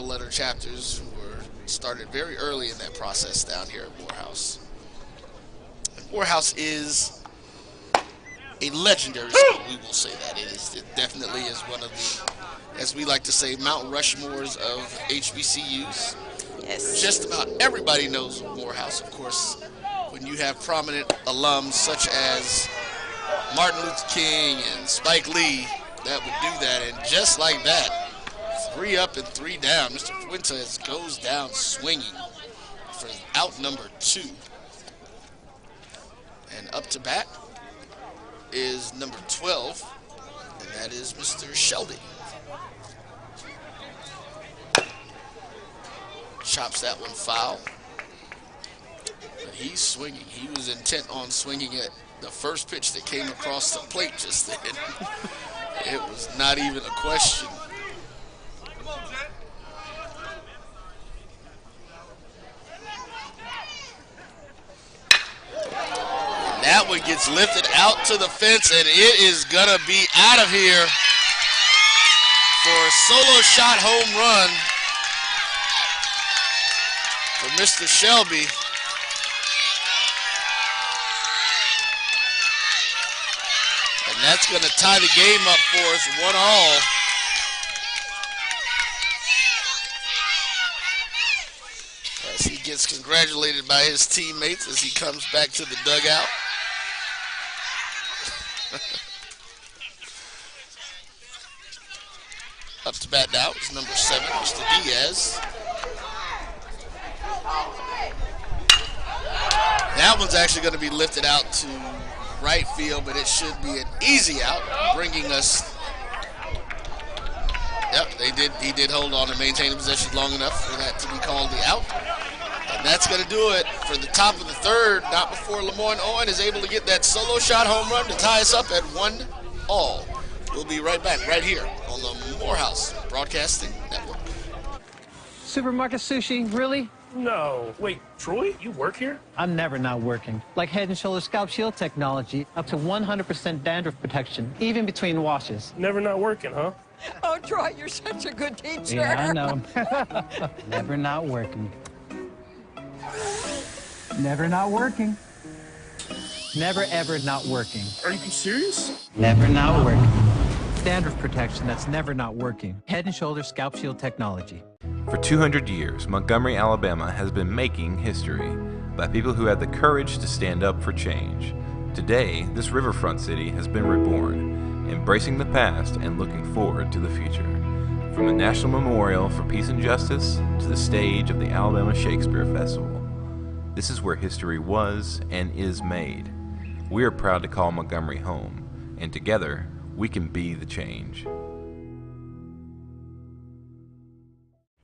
letter chapters, who were started very early in that process down here at Morehouse. And Morehouse is a legendary school, we will say that. It definitely is one of the, as we like to say, Mount Rushmores of HBCUs. Yes. Just about everybody knows Morehouse, of course. When you have prominent alums such as Martin Luther King and Spike Lee, that would do that. And just like that, 3 up and 3 down, Mr. Fuentes goes down swinging for out number 2. And up to bat is number 12, and that is Mr. Shelby. Chops that one foul. But he's swinging. He was intent on swinging at the first pitch that came across the plate just then. It was not even a question. And that one gets lifted out to the fence, and it is going to be out of here for a solo shot home run for Mr. Shelby. And that's going to tie the game up for us, 1-1. As he gets congratulated by his teammates as he comes back to the dugout. Up to bat now is number 7, Mr. Diaz. That one's actually going to be lifted out to right field, but it should be an easy out, bringing us. Yep, he did hold on and maintain the possession long enough for that to be called the out. And that's going to do it for the top of the third, not before Lemoyne Owen is able to get that solo shot home run to tie us up at 1-1. We'll be right back right here on the Morehouse Broadcasting Network. Supermarket sushi, really? No. Wait, Troy, you work here? I'm never not working. Like Head & Shoulders Scalp Shield technology, up to 100% dandruff protection, even between washes. Never not working, huh? Oh, Troy, you're such a good teacher. Yeah, I know. Never not working. Never not working. Never ever not working. Are you serious? Never not working. Dandruff protection that's never not working. Head & Shoulders Scalp Shield technology. For 200 years, Montgomery, Alabama has been making history by people who had the courage to stand up for change. Today, this riverfront city has been reborn, embracing the past and looking forward to the future. From the National Memorial for Peace and Justice to the stage of the Alabama Shakespeare Festival, This is where history was and is made. We are proud to call Montgomery home, and together we can be the change.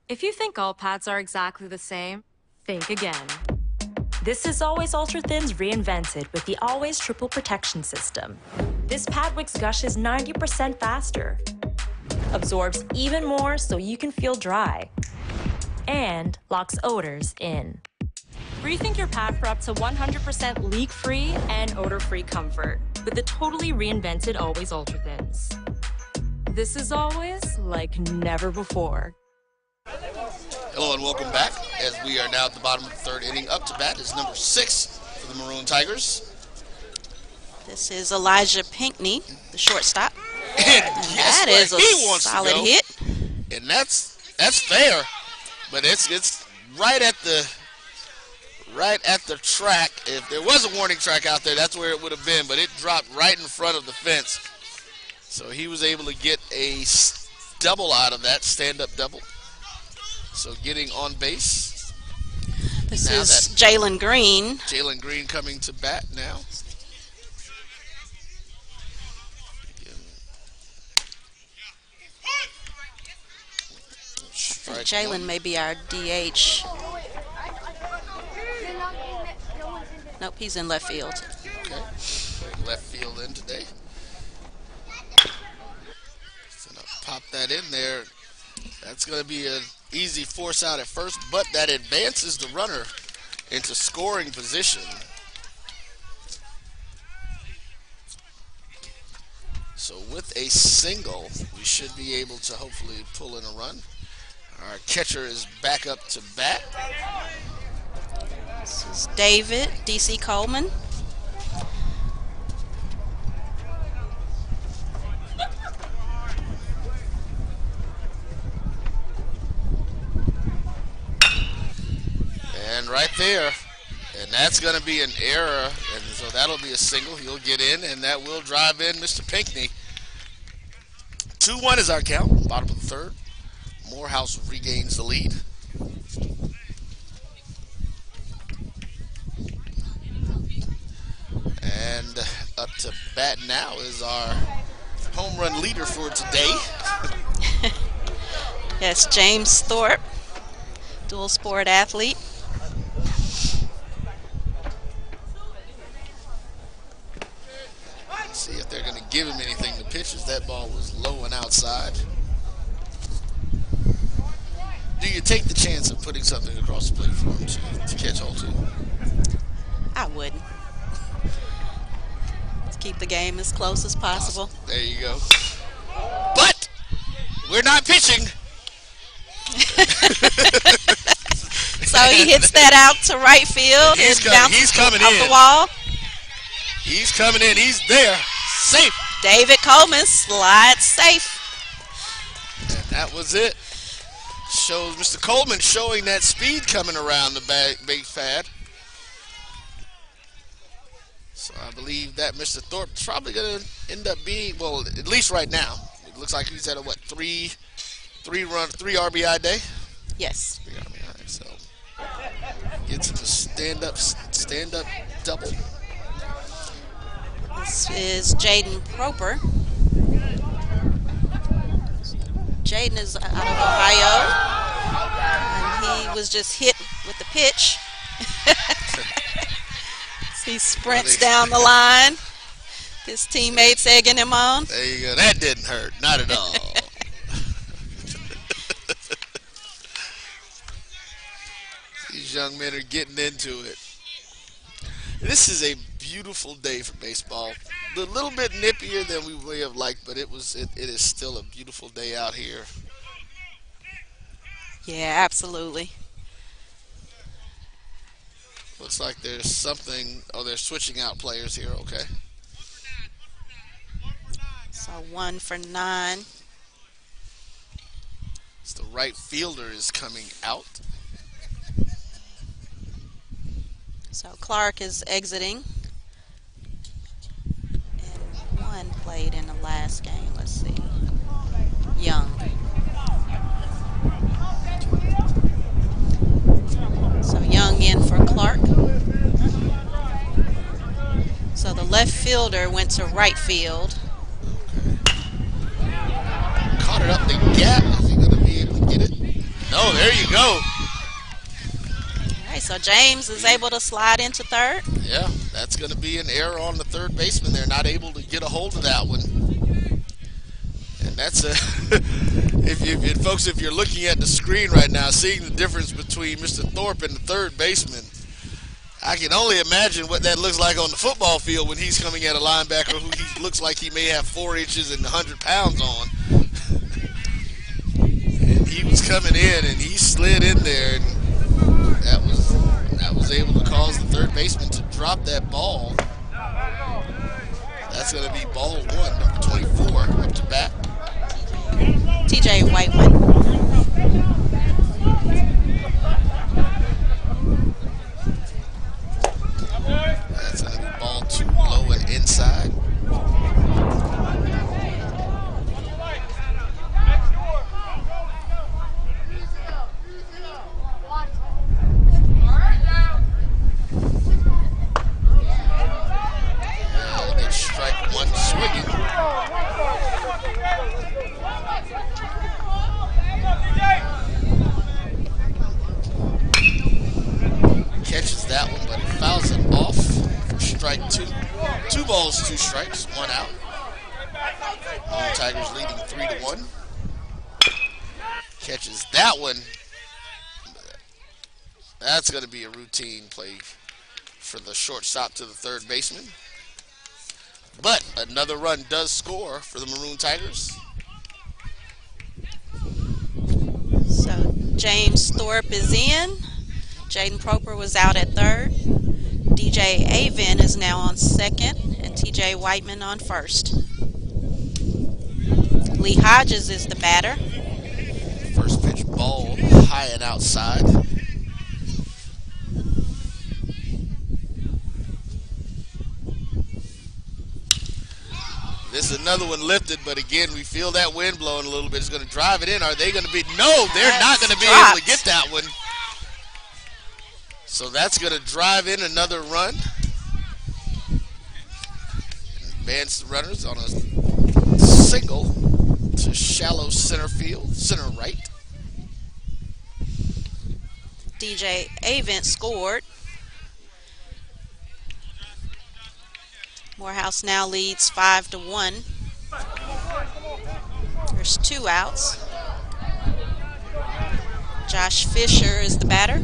If you think all pads are exactly the same, think again. This is Always Ultra Thins reinvented with the Always Triple Protection System. This pad wicks gushes 90% faster, absorbs even more so you can feel dry, and locks odors in. Rethink your pad for up to 100% leak-free and odor-free comfort with the totally reinvented Always Ultra Thins. This is always like never before. Hello and welcome back, as we are now at the bottom of the third inning. Up to bat is number 6 for the Maroon Tigers. This is Elijah Pinckney, the shortstop. And that is a solid hit. And that's fair, but it's right at the track. If there was a warning track out there, that's where it would have been, but it dropped right in front of the fence. So he was able to get a double out of that, stand-up double. So getting on base. This is Jalen Green. Jalen Green coming to bat now. Jalen may be our DH. Nope, he's in left field. Okay, left field in today. So now pop that in there. That's going to be an easy force out at first, but that advances the runner into scoring position. So with a single, we should be able to hopefully pull in a run. Our catcher is back up to bat. This is David D.C. Coleman. And right there, and that's going to be an error, and so that'll be a single. He'll get in, and that will drive in Mr. Pinckney. 2-1 is our count, bottom of the third. Morehouse regains the lead. And up to bat now is our home run leader for today. Yes, James Thorpe, dual sport athlete. See if they're going to give him anything to pitch, as that ball was low and outside. Do you take the chance of putting something across the plate for him to catch hold to? I wouldn't. Let's keep the game as close as possible. Awesome. There you go. But we're not pitching. So he hits that out to right field. He's coming off in. The wall. He's coming in. He's there. Safe. David Coleman slides safe. And that was it. Shows Mr. Coleman showing that speed coming around the base pad. So I believe that Mr. Thorpe's probably going to end up being, well, at least right now, it looks like he's at a, what, three RBI day? Yes. 3 RBI, so gets him a stand-up double. This is Jaden Proper. Jaden is out of Ohio, and he was just hit with the pitch. He sprints down the line. His teammates egging him on. There you go. That didn't hurt. Not at all. These young men are getting into it. This is a beautiful day for baseball. A little bit nippier than we may have liked, but it is still a beautiful day out here. Yeah, absolutely. Looks like there's something. Oh, they're switching out players here. Okay. So 1 for 9. So the right fielder is coming out. So Clark is exiting. And 1 played in the last game. Let's see. Young. So Young in for Clark. So the left fielder went to right field. Caught it up the gap. Is he going to be able to get it? No, there you go. All right, so James is able to slide into third. Yeah, that's going to be an error on the third baseman. They're not able to get a hold of that one. And that's a folks, if you're looking at the screen right now, seeing the difference between Mr. Thorpe and the third baseman, I can only imagine what that looks like on the football field when he's coming at a linebacker who he looks like he may have 4 inches and 100 pounds on. And he was coming in and he slid in there, and that was able to cause the third baseman to drop that ball. That's going to be ball 1, number 24, up to bat. TJ Whiteman. That's going to be ball 2, low and inside. Get strike 1 swinging. Catches that one, but he fouls it off for strike 2. 2 balls, 2 strikes, 1 out. Maroon Tigers leading 3-1. Catches that one. That's going to be a routine play for the shortstop to the third baseman. But another run does score for the Maroon Tigers. So James Thorpe is in. Jaden Proper was out at third. DJ Avin is now on second, and TJ Whiteman on first. Lee Hodges is the batter. First pitch ball high and outside. This is another one lifted, but again, we feel that wind blowing a little bit. It's going to drive it in. Are they going to be? No, they're not going to be able to get that one. So that's going to drive in another run. Advance the runners on a single to shallow center field, center right. DJ Avent scored. Morehouse now leads 5-1. There's 2 outs. Josh Fisher is the batter.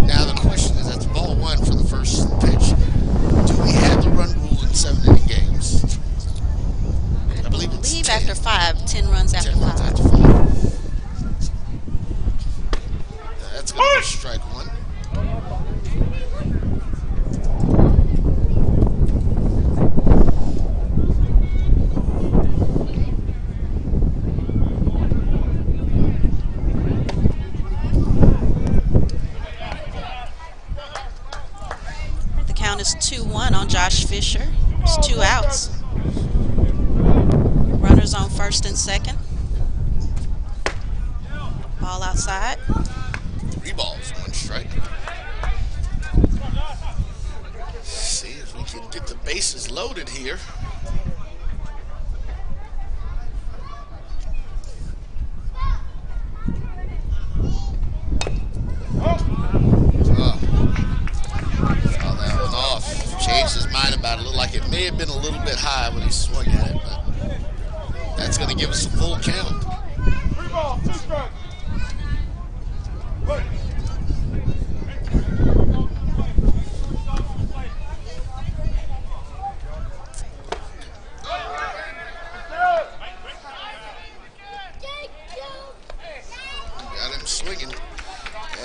Now the question is, that's ball 1 for the first pitch. Do we have the run rule in 7-inning games? I believe it's 10. After 5, 10 runs after 5. That's going to be strike 1. The count is 2-1 on Josh Fisher. It's 2 outs. Runners on first and second. Ball outside. 3 balls, 1 strike. See if we can get the bases loaded here. Saw that one off. Changed his mind about it. Looked like it may have been a little bit high when he swung at it, but that's going to give us a full count. 3 balls, 2 strikes. Got him swinging.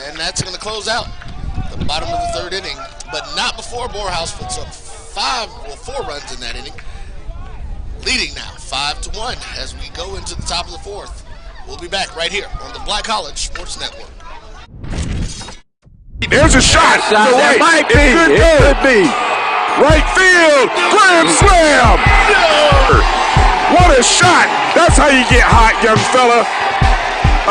And that's going to close out the bottom of the 3rd inning, but not before Morehouse puts up 4 runs in that inning. Leading now 5-1 as we go into the top of the 4th. We'll be back right here on the Black College Sports Network. There's a shot. To right. Might be. It could be. Right field. Grand slam. What a shot. That's how you get hot, young fella.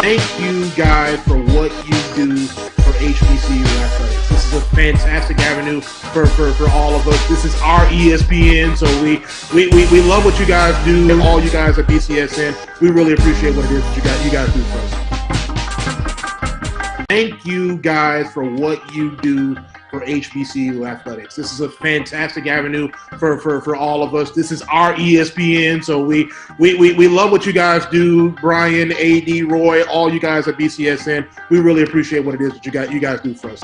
Thank you guys for what you do for HBCU athletics. This is a fantastic avenue for all of us. This is our ESPN, so we love what you guys do. All you guys at BCSN, we really appreciate what it is that you guys do for us. Thank you guys for what you do for HBCU athletics. This is a fantastic avenue for all of us. This is our ESPN, so we love what you guys do. Brian, AD, Roy, all you guys at BCSN, we really appreciate what it is that you guys do for us.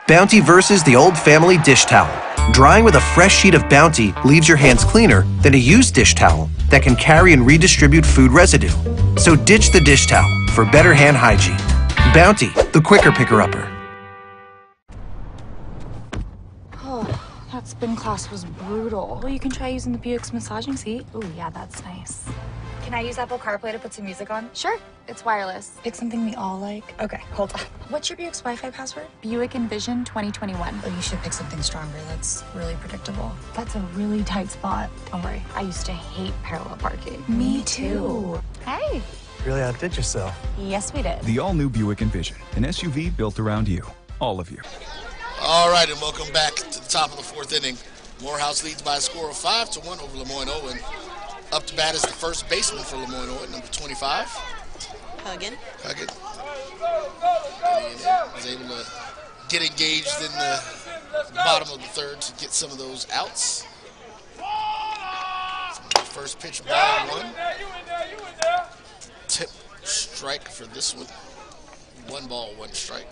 Bounty versus the old family dish towel. Drying with a fresh sheet of Bounty leaves your hands cleaner than a used dish towel that can carry and redistribute food residue. So ditch the dish towel for better hand hygiene. Bounty, the quicker picker-upper. Oh, that spin class was brutal. Well, you can try using the Buick's massaging seat. Oh, yeah, that's nice. Can I use Apple CarPlay to put some music on? Sure, it's wireless. Pick something we all like. Okay, hold on. What's your Buick's Wi-Fi password? Buick Envision 2021. Oh, you should pick something stronger. That's really predictable. That's a really tight spot. Don't worry, I used to hate parallel parking. Me too. Hey. Really outdid yourself. Yes, we did. The all-new Buick Envision, an SUV built around you, all of you. All right, and welcome back to the top of the fourth inning. Morehouse leads by a score of 5-1 over Lemoyne Owen. Up to bat is the first baseman for Lemoyne Owen, number 25. Huggin. Was able to get engaged in the bottom of the third to get some of those outs. First pitch, ball one. Tip strike for this one. 1 ball, 1 strike.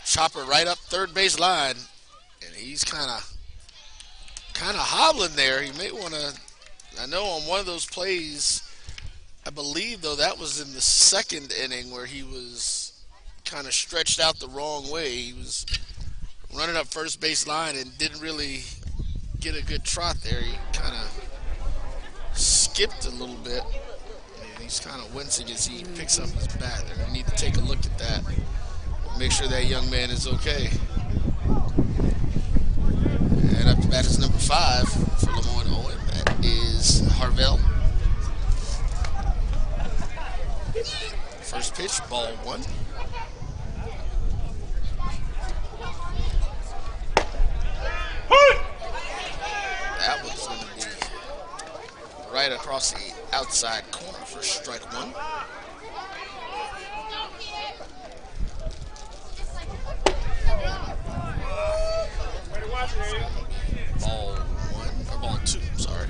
Chopper right up third base line. And he's kind of hobbling there. He may want to, I know on one of those plays, I believe though that was in the second inning where he was kind of stretched out the wrong way. He was running up first base line and didn't really get a good trot there. He kind of skipped a little bit. And he's kind of wincing as he picks up his bat. We need to take a look at that. Make sure that young man is okay. And up to bat is number 5 for Lemoyne Owen. That is Harvell. First pitch, ball 1. That one's going to be right across the outside corner for strike 1. Ball 1, or ball 2, I'm sorry.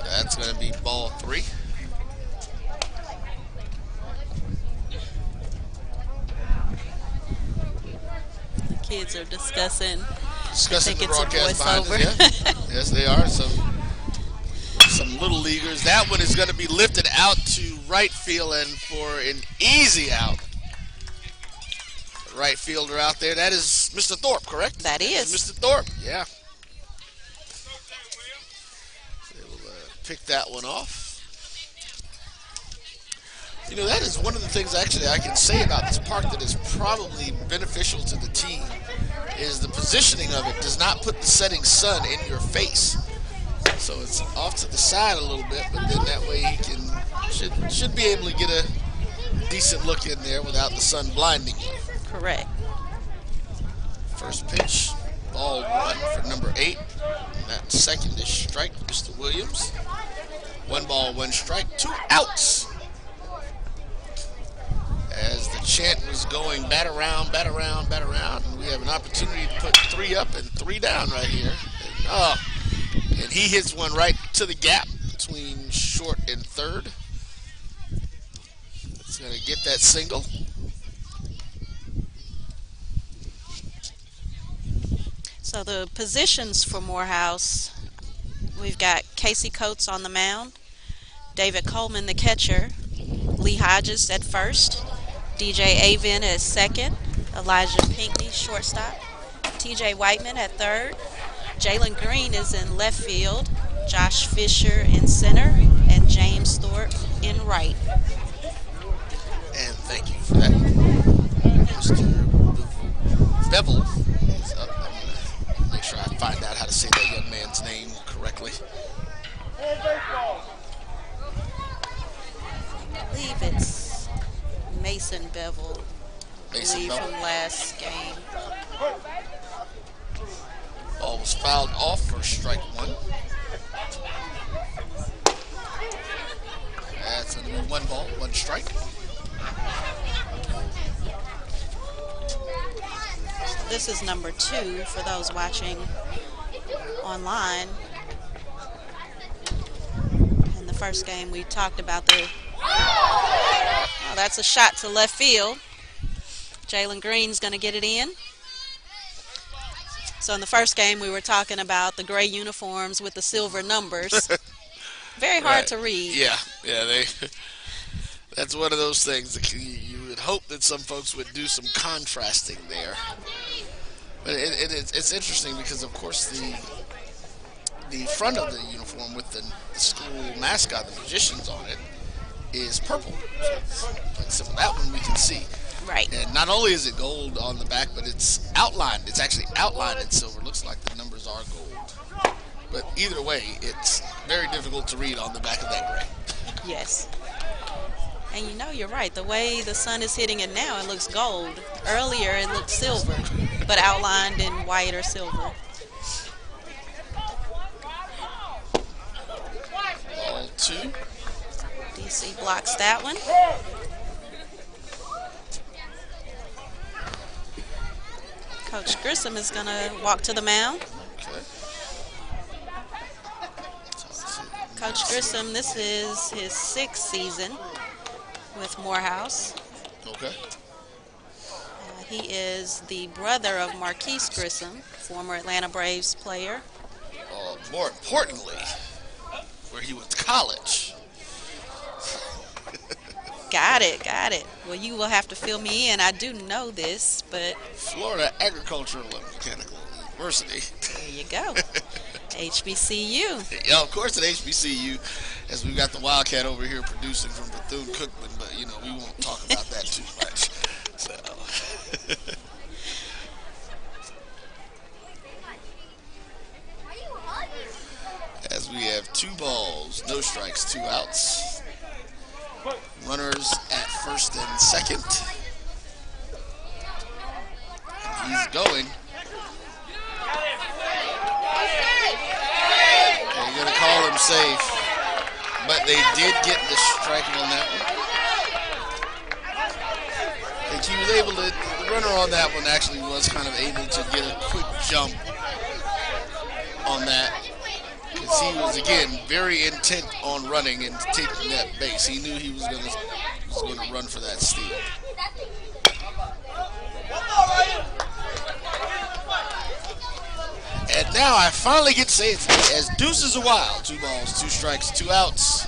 That's going to be ball 3. The kids are discussing The broadcast behind us, yeah. Yes, they are. Some little leaguers. That one is going to be lifted out to right field and for an easy out. Right fielder out there. That is Mr. Thorpe, correct? That is. Mr. Thorpe, yeah. They will pick that one off. You know, that is one of the things actually I can say about this park that is probably beneficial to the team is the positioning of it does not put the setting sun in your face. So it's off to the side a little bit, but then that way he should be able to get a decent look in there without the sun blinding you. Correct. First pitch, ball 1 for number 8. That second is strike, Mr. Williams. 1 ball, 1 strike, 2 outs. As the chant was going, bat around, bat around, bat around. And we have an opportunity to put 3 up and 3 down right here. And he hits one right to the gap between short and third. It's going to get that single. So the positions for Morehouse, we've got Casey Coates on the mound, David Coleman the catcher, Lee Hodges at first, DJ Avin at second, Elijah Pinckney shortstop, TJ Whiteman at third, Jalen Green is in left field, Josh Fisher in center, and James Thorpe in right. And thank you for that. Mr. Bevel is up. I'm going to make sure I find out how to say that young man's name correctly. I believe it's Mason Bevel. Mason Bevel from last game. Ball was fouled off for strike one. That's going to be 1 ball, 1 strike. This is number 2 for those watching online. In the first game, we talked about that's a shot to left field. Jalen Green's going to get it in. So in the first game, we were talking about the gray uniforms with the silver numbers. Very hard to read. Yeah, that's one of those things that you would hope that some folks would do some contrasting there. But it's interesting because, of course, the front of the uniform with the school mascot, the magicians on it, is purple. So that one we can see. Right. And not only is it gold on the back, but it's outlined. It's actually outlined in silver. Looks like the numbers are gold. But either way, it's very difficult to read on the back of that gray. Yes. And you're right. The way the sun is hitting it now, it looks gold. Earlier, it looked silver, but outlined in white or silver. Ball 2. DC blocks that one. Coach Grissom is going to walk to the mound. Okay. Coach Grissom, this is his 6th season with Morehouse. Okay. He is the brother of Marquise Grissom, former Atlanta Braves player. More importantly, where he went to college. Got it. Well, you will have to fill me in. I do know this, but... Florida Agricultural and Mechanical University. There you go. HBCU. Yeah, of course at HBCU, as we've got the Wildcat over here producing from Bethune-Cookman, but, we won't talk about that too much. So... As we have 2 balls, no strikes, 2 outs. Runners at first and second. And he's going. They're going to call him safe. But they did get the strike on that one. I think he was able to, the runner on that one actually was kind of able to get a quick jump on that. Because he was, again, very intent on running and taking that base. He knew he was going to run for that steal. And now I finally get to say it as deuces a wild. 2 balls, 2 strikes, 2 outs.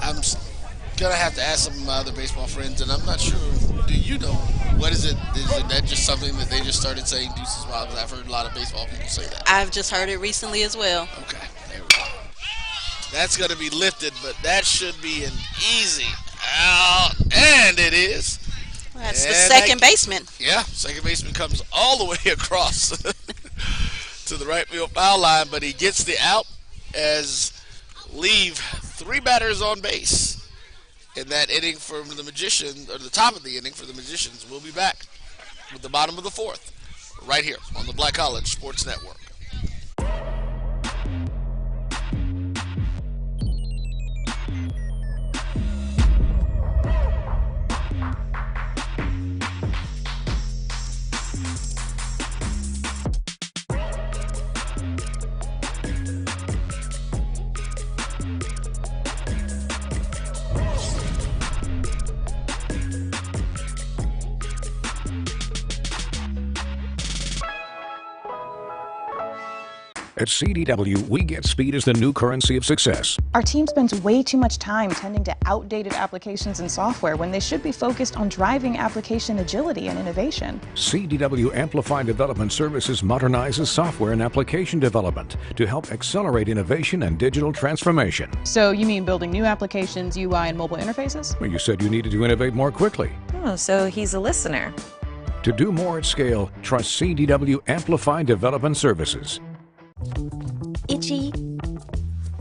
I'm going to have to ask some of my other baseball friends, and I'm not sure. Do you know? What is it? Is that just something that they just started saying deuces wild? Because I've heard a lot of baseball people say that. I've just heard it recently as well. Okay, there we go. That's going to be lifted, but that should be an easy out. And it is. Well, that's the second baseman. Yeah, second baseman comes all the way across to the right field foul line, but he gets the out as leave 3 batters on base. In that inning from the Magicians, or the top of the inning for the Magicians. We'll be back with the bottom of the 4th, right here on the Black College Sports Network. At CDW, we get speed as the new currency of success. Our team spends way too much time tending to outdated applications and software when they should be focused on driving application agility and innovation. CDW Amplify Development Services modernizes software and application development to help accelerate innovation and digital transformation. So you mean building new applications, UI, and mobile interfaces? Well, you said you needed to innovate more quickly. Oh, so he's a listener. To do more at scale, trust CDW Amplify Development Services. Itchy,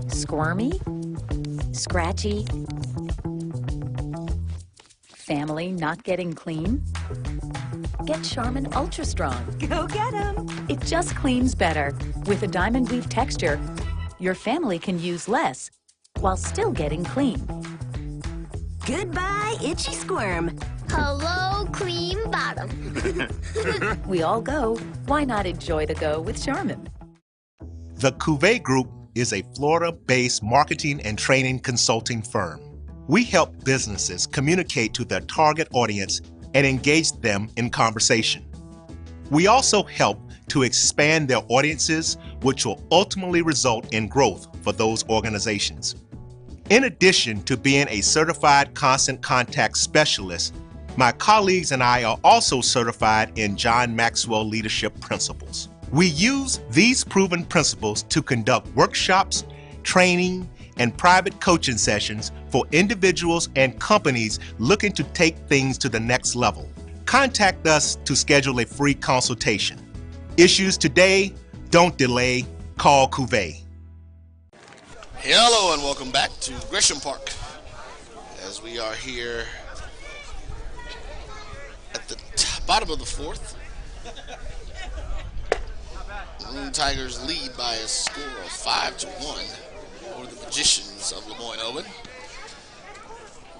squirmy, scratchy, family not getting clean? Get Charmin Ultra Strong. Go get 'em! It just cleans better. With a diamond weave texture, your family can use less while still getting clean. Goodbye, itchy squirm. Hello, cream bottom. We all go. Why not enjoy the go with Charmin? The Cuvée Group is a Florida-based marketing and training consulting firm. We help businesses communicate to their target audience and engage them in conversation. We also help to expand their audiences, which will ultimately result in growth for those organizations. In addition to being a certified constant contact specialist, my colleagues and I are also certified in John Maxwell Leadership Principles. We use these proven principles to conduct workshops, training, and private coaching sessions for individuals and companies looking to take things to the next level. Contact us to schedule a free consultation. Issues today, don't delay, call Cuvée. Hello and welcome back to Gresham Park as we are here at the bottom of the fourth. Maroon Tigers lead by a score of 5-1 over the Magicians of Lemoyne Owen.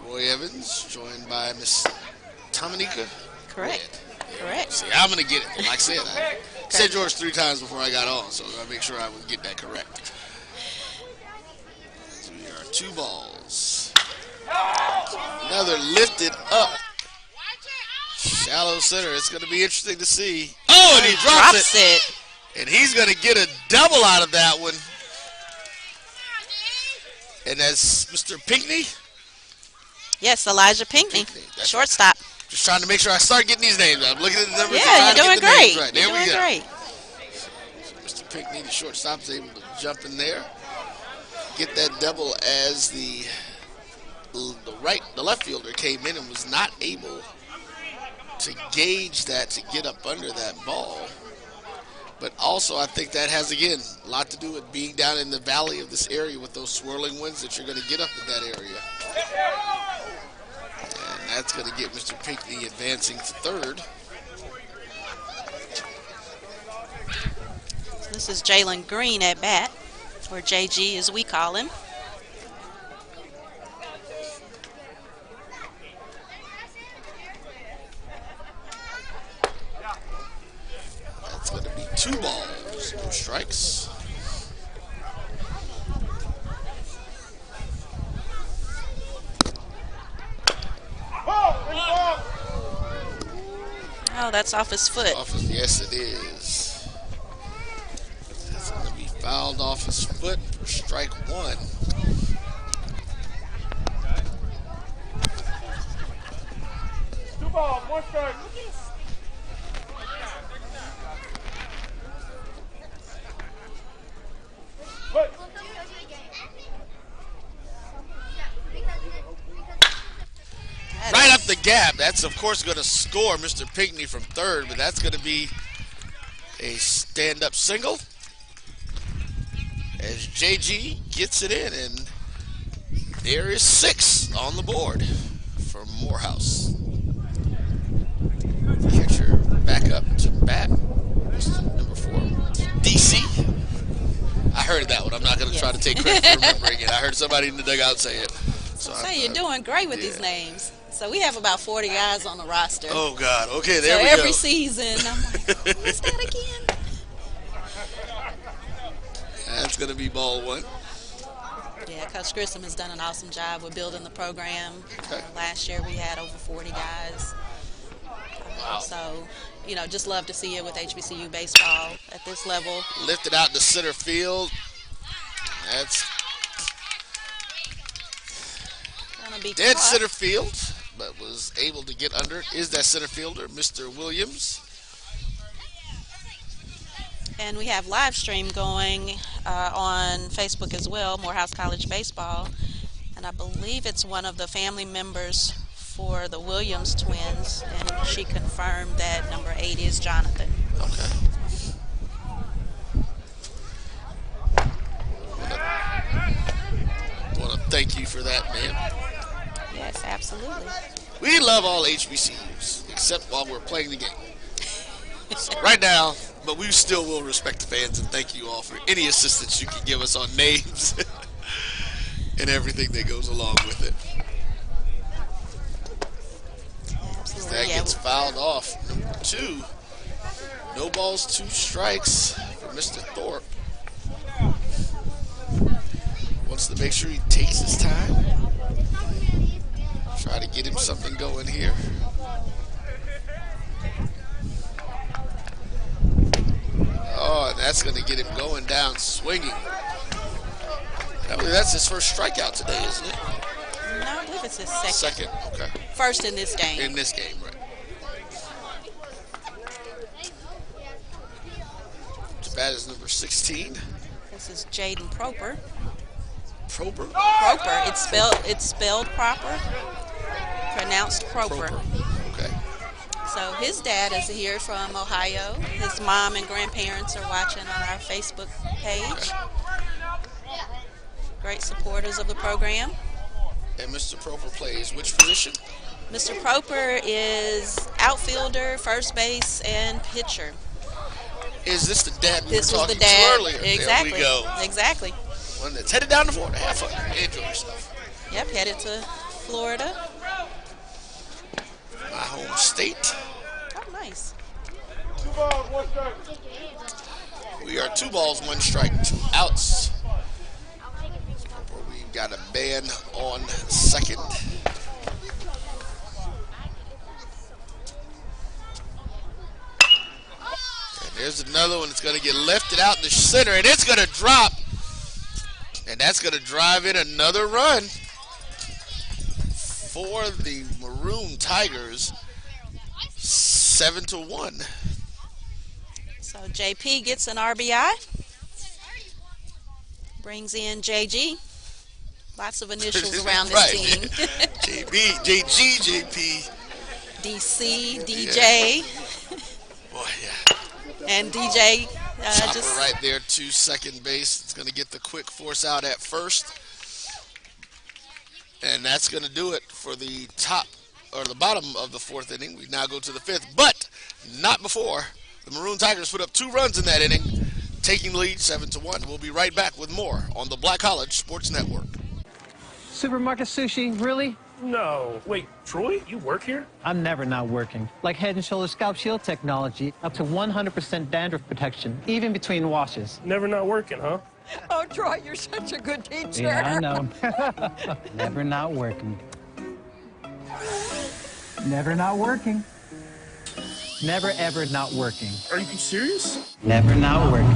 Roy Evans joined by Miss Tomanika. Correct. Correct. See, I'm going to get it. Like I said, I said yours 3 times before I got on, so I make sure I would get that correct. As we are 2 balls. Another lifted up. Shallow center. It's going to be interesting to see. Oh, and he drops it. And he's going to get a double out of that one. And that's Mr. Pinckney. Yes, Elijah Pinckney. Shortstop. Just trying to make sure I start getting these names. I'm looking at the numbers. Yeah, you're doing great. Right. You're doing great. So Mr. Pinckney, the shortstop, is able to jump in there, get that double as the left fielder came in and was not able to gauge that to get up under that ball. But also, I think that has, again, a lot to do with being down in the valley of this area with those swirling winds that you're going to get up in that area. And that's going to get Mr. Pinckney advancing to third. This is Jalen Green at bat, or JG as we call him. That's going to be 2 balls, no strikes. Oh, that's off his foot. Yes, it is. That's going to be fouled off his foot for strike 1. Two balls, 1 strike. Right up the gap. That's, of course, going to score Mr. Pinckney from third, but that's going to be a stand-up single as JG gets it in, and there is 6 on the board for Morehouse. Catcher back up to bat. Number 4, DC. I heard that one. I'm not going to try to take credit for remembering it. I heard somebody in the dugout say it. So you're doing great with these names. So we have about 40 guys on the roster. Oh, God. Okay, there we go. So every season, I'm like, oh, who's that again? That's going to be ball 1. Yeah, Coach Grissom has done an awesome job with building the program. Last year we had over 40 guys. Wow. So just love to see it with HBCU baseball at this level. Lifted out to center field. That's gonna be dead caught. center field, but was able to get under. Is that center fielder, Mr. Williams? And we have live stream going on Facebook as well, Morehouse College Baseball. And I believe it's one of the family members for the Williams twins, and she confirmed that number 8 is Jonathan. Okay. Want to thank you for that, man. Yes, absolutely. We love all HBCUs, except while we're playing the game. So right now, but we still will respect the fans and thank you all for any assistance you can give us on names and everything that goes along with it. Absolutely. That gets fouled off. Number 2. No balls, 2 strikes for Mr. Thorpe. Wants to make sure he takes his time. Try to get him something going here. Oh, and that's going to get him going down, swinging. I believe that's his first strikeout today, isn't it? No, I believe it's his second. Second, okay. First in this game. In this game, right. To bat is number 16. This is Jaden Proper. Proper? Proper. It's spelled proper. Pronounced Proper. Okay. So his dad is here from Ohio. His mom and grandparents are watching on our Facebook page. Great supporters of the program. And Mr. Proper plays which position? Mr. Proper is outfielder, first base, and pitcher. Is this the dad we This were was the talking dad. to earlier? Exactly. There we go. Exactly. One that's headed down to Florida. Have fun. Enjoy yourself. Yep, headed to Florida. My home state. Oh, nice. 2 balls, 1 strike. We are 2 balls, 1 strike, 2 outs. We've got a ban on second. And there's another one that's going to get lifted out in the center, and it's going to drop. And that's going to drive in another run for the Maroon Tigers, 7-1. So JP gets an RBI. Brings in JG. Lots of initials around this team. JB, JG, JP. DC, DJ. Boy, yeah. And DJ Chopper just right there to second base. It's going to get the quick force out at first. And that's going to do it for the top or the bottom of the 4th inning. We now go to the 5th, but not before. The Maroon Tigers put up 2 runs in that inning, taking the lead 7-1. We'll be right back with more on the Black College Sports Network. Supermarket sushi, really? No. Wait, Troy, you work here? I'm never not working. Like Head & Shoulders Scalp Shield technology, up to 100% dandruff protection, even between washes. Never not working, huh? Oh, Troy, you're such a good teacher. Yeah, I know. Never not working. Never not working. Never, ever not working. Are you serious? Never not working.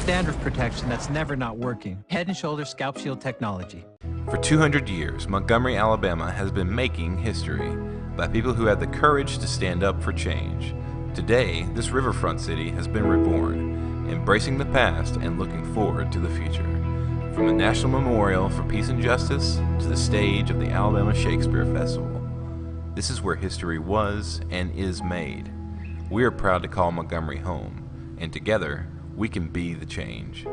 Dandruff protection that's never not working. Head & Shoulders Scalp Shield technology. For 200 years, Montgomery, Alabama has been making history by people who had the courage to stand up for change. Today, this riverfront city has been reborn, embracing the past and looking forward to the future. From the National Memorial for Peace and Justice to the stage of the Alabama Shakespeare Festival, this is where history was and is made. We are proud to call Montgomery home, and together, we can be the change.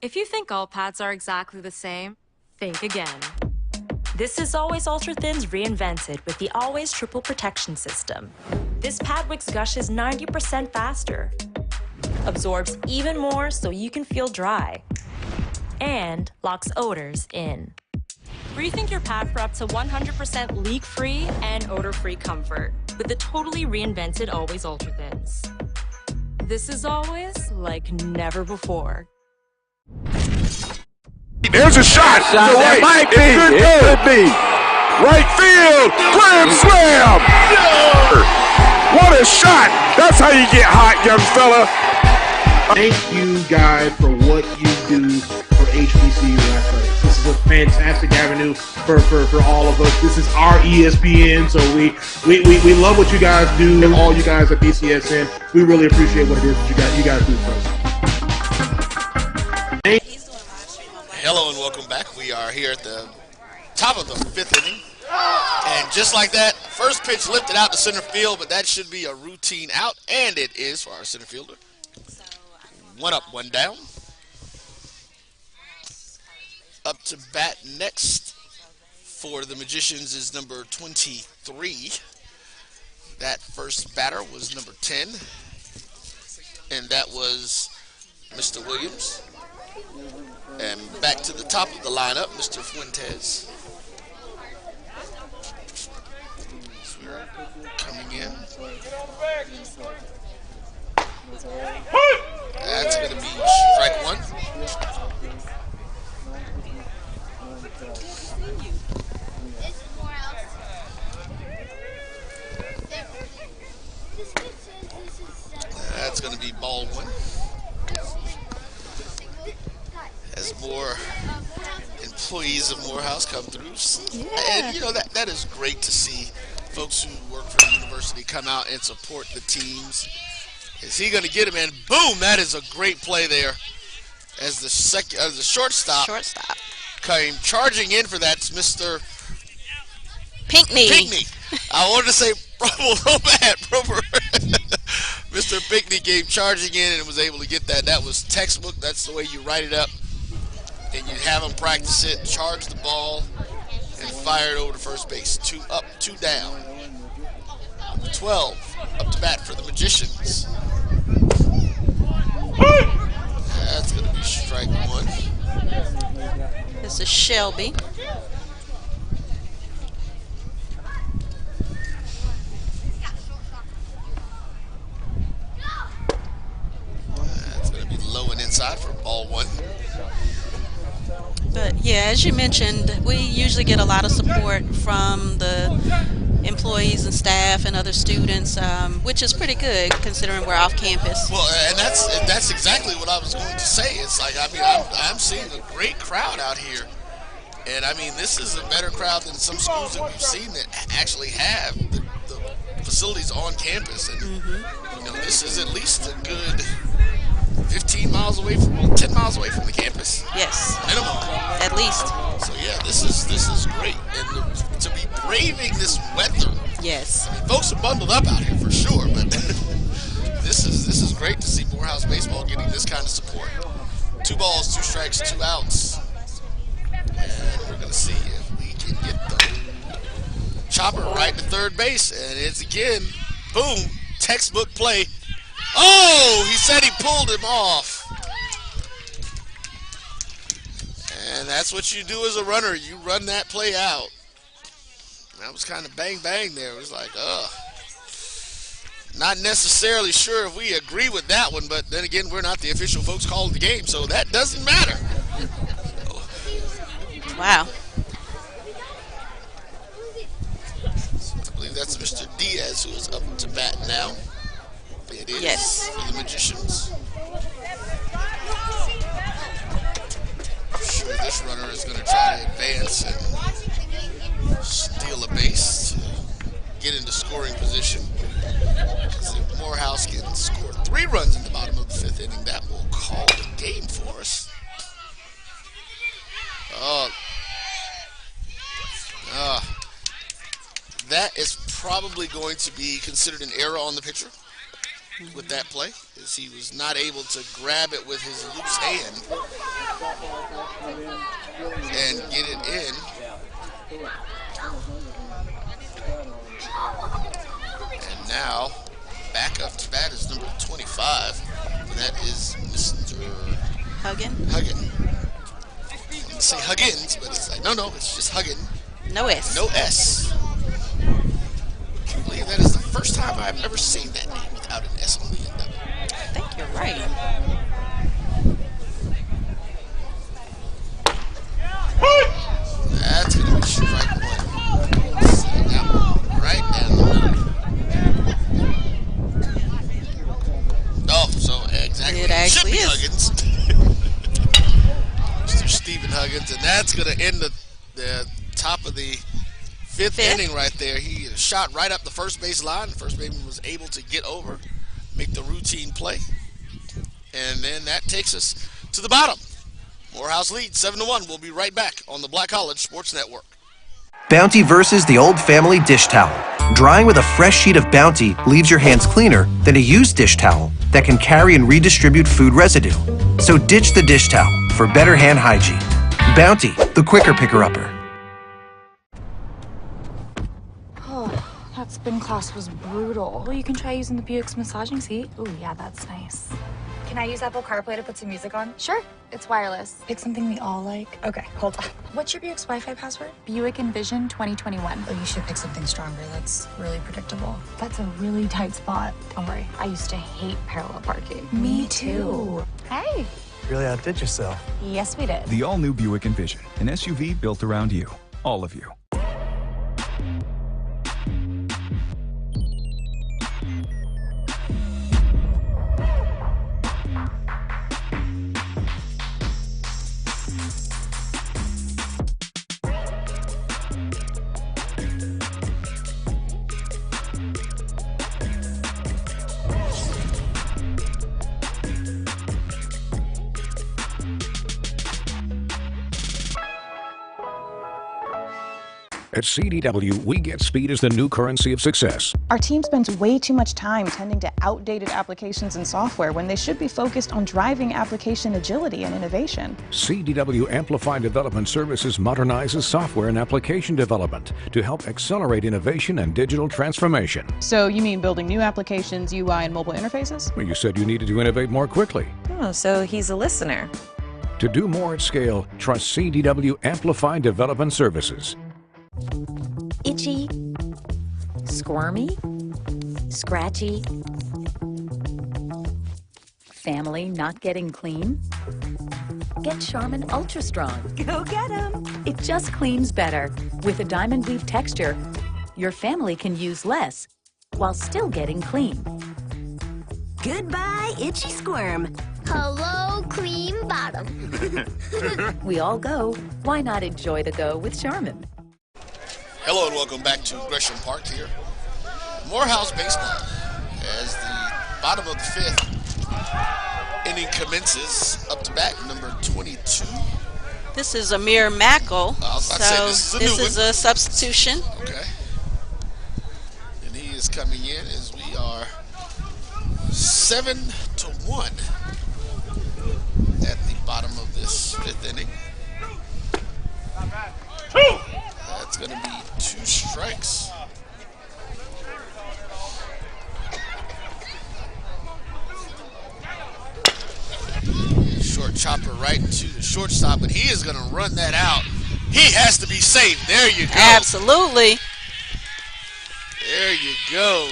If you think all pads are exactly the same, think again. This is Always Ultra Thins reinvented with the Always Triple Protection System. This pad wicks gushes 90% faster, absorbs even more so you can feel dry, and locks odors in. Rethink your pad for up to 100% leak-free and odor-free comfort with the totally reinvented Always Ultra Thins. This is always like never before. There's a shot. It might be. It could be. Right field. Grand slam. What a shot. That's how you get hot, young fella. Thank you guys for what you do for HBCU athletics. This is a fantastic avenue for all of us. This is our ESPN, so we love what you guys do. And all you guys at BCSN, we really appreciate what it is that you guys do for us. Hello and welcome back. We are here at the top of the 5th inning. And just like that, first pitch lifted out to center field, but that should be a routine out, and it is for our center fielder. 1 up, 1 down. Up to bat next for the Magicians is number 23. That first batter was number 10, and that was Mr. Williams. And back to the top of the lineup, Mr. Fuentes. Coming in. That's going to be strike 1. That's going to be ball 1. As more employees of Morehouse come through. And, you know, that is great to see folks who work for the university come out and support the teams. Is he going to get him in? Boom! That is a great play there. As the shortstop came charging in for that, Mr. Pinckney. I wanted to say proper. Mr. Pinckney came charging in and was able to get that. That was textbook. That's the way you write it up. And you have him practice it, charge the ball, and fire it over to first base. 2 up, 2 down. 12 up to bat for the Magicians. That's going to be strike 1. This is Shelby. That's going to be low and inside for ball 1. But yeah, as you mentioned, we usually get a lot of support from the employees and staff and other students, which is pretty good considering we're off campus. Well, and that's exactly what I was going to say. It's like, I mean, I'm seeing a great crowd out here. And I mean, this is a better crowd than some schools that we've seen that actually have the facilities on campus. And, you know, this is at least a good 10 miles away from the campus. Yes. Minimum. At least. So yeah, this is great. And to be braving this weather. Yes. I mean, folks are bundled up out here for sure, but this is great to see Morehouse baseball getting this kind of support. 2 balls, 2 strikes, 2 outs. And we're gonna see if we can get the chopper right to third base. And it's again, boom, textbook play. Oh, he said he pulled him off. And that's what you do as a runner. You run that play out. That was kind of bang bang there. It was like, not necessarily sure if we agree with that one, but then again, we're not the official folks calling the game, so that doesn't matter. Wow. I believe that's Mr. Diaz who is up to bat now. It is for the Magicians. I'm sure this runner is going to try to advance and steal a base to get into scoring position. Because if Morehouse can score 3 runs in the bottom of the 5th inning, that will call the game for us. That is probably going to be considered an error on the pitcher with that play, as he was not able to grab it with his loose hand and get it in. And now, back up to bat is number 25, and that is Mr. Huggin. I want to say Huggins, but it's like, no, it's just Huggin. No S. No S. I believe that is the first time I've ever seen that name without an S on the end of it. I think you're right. That's going to be strike 1. actually. It actually should be is. Huggins. Mr. Stephen Huggins, and that's going to end the top of the fifth inning right there. He shot right up the first base line. The first baseman was able to get over, make the routine play. And then that takes us to the bottom. Morehouse leads 7-1. We'll be right back on the Black College Sports Network. Bounty versus the old family dish towel. Drying with a fresh sheet of Bounty leaves your hands cleaner than a used dish towel that can carry and redistribute food residue. So ditch the dish towel for better hand hygiene. Bounty, the quicker picker-upper. Oh, that spin class was brutal. Well, you can try using the Buick's massaging seat. Ooh, yeah, that's nice. Can I use Apple CarPlay to put some music on? Sure. It's wireless. It's something we all like. Okay, hold on. What's your Buick's Wi-Fi password? Buick Envision 2021. Oh, you should pick something stronger. That's really predictable. That's a really tight spot. Don't worry. I used to hate parallel parking. Me too. Hey. Really outdid yourself. Yes, we did. The all-new Buick Envision, an SUV built around you, all of you. At CDW, we get speed as the new currency of success. Our team spends way too much time tending to outdated applications and software when they should be focused on driving application agility and innovation. CDW Amplified Development Services modernizes software and application development to help accelerate innovation and digital transformation. So you mean building new applications, UI, and mobile interfaces? Well, you said you needed to innovate more quickly. Oh, so he's a listener. To do more at scale, trust CDW Amplified Development Services. Itchy, squirmy, scratchy, family not getting clean? Get Charmin Ultra Strong. Go get 'em! It just cleans better. With a diamond weave texture, your family can use less while still getting clean. Goodbye, itchy squirm. Hello, cream bottom. We all go. Why not enjoy the go with Charmin? Hello and welcome back to Gresham Park here. Morehouse baseball as the bottom of the fifth inning commences. Up to bat, number 22. This is Amir Mackel. So this is a substitution. Okay. And he is coming in as we are 7-1 at the bottom of this fifth inning. That's going to be 2 strikes. Short chopper right to the shortstop, but he is going to run that out. He has to be safe. There you go. Absolutely. There you go.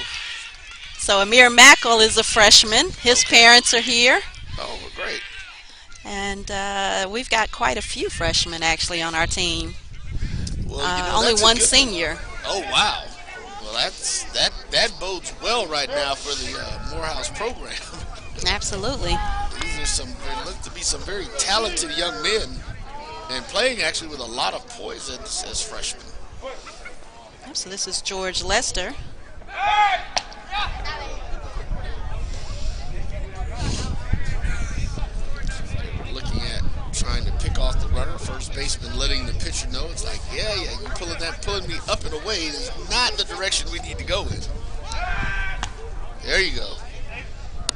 So Amir Mackel is a freshman. His parents are here. Oh, well, great. And we've got quite a few freshmen actually on our team. Well, only one senior. Oh, wow. Well, that bodes well right now for the Morehouse program. Absolutely. These are they look to be some very talented young men and playing actually with a lot of poise as freshmen. So this is George Lester. Looking at trying to pick off the runner, first baseman letting the pitcher know it's like, yeah, you're pulling me up and away is not the direction we need to go in. There you go.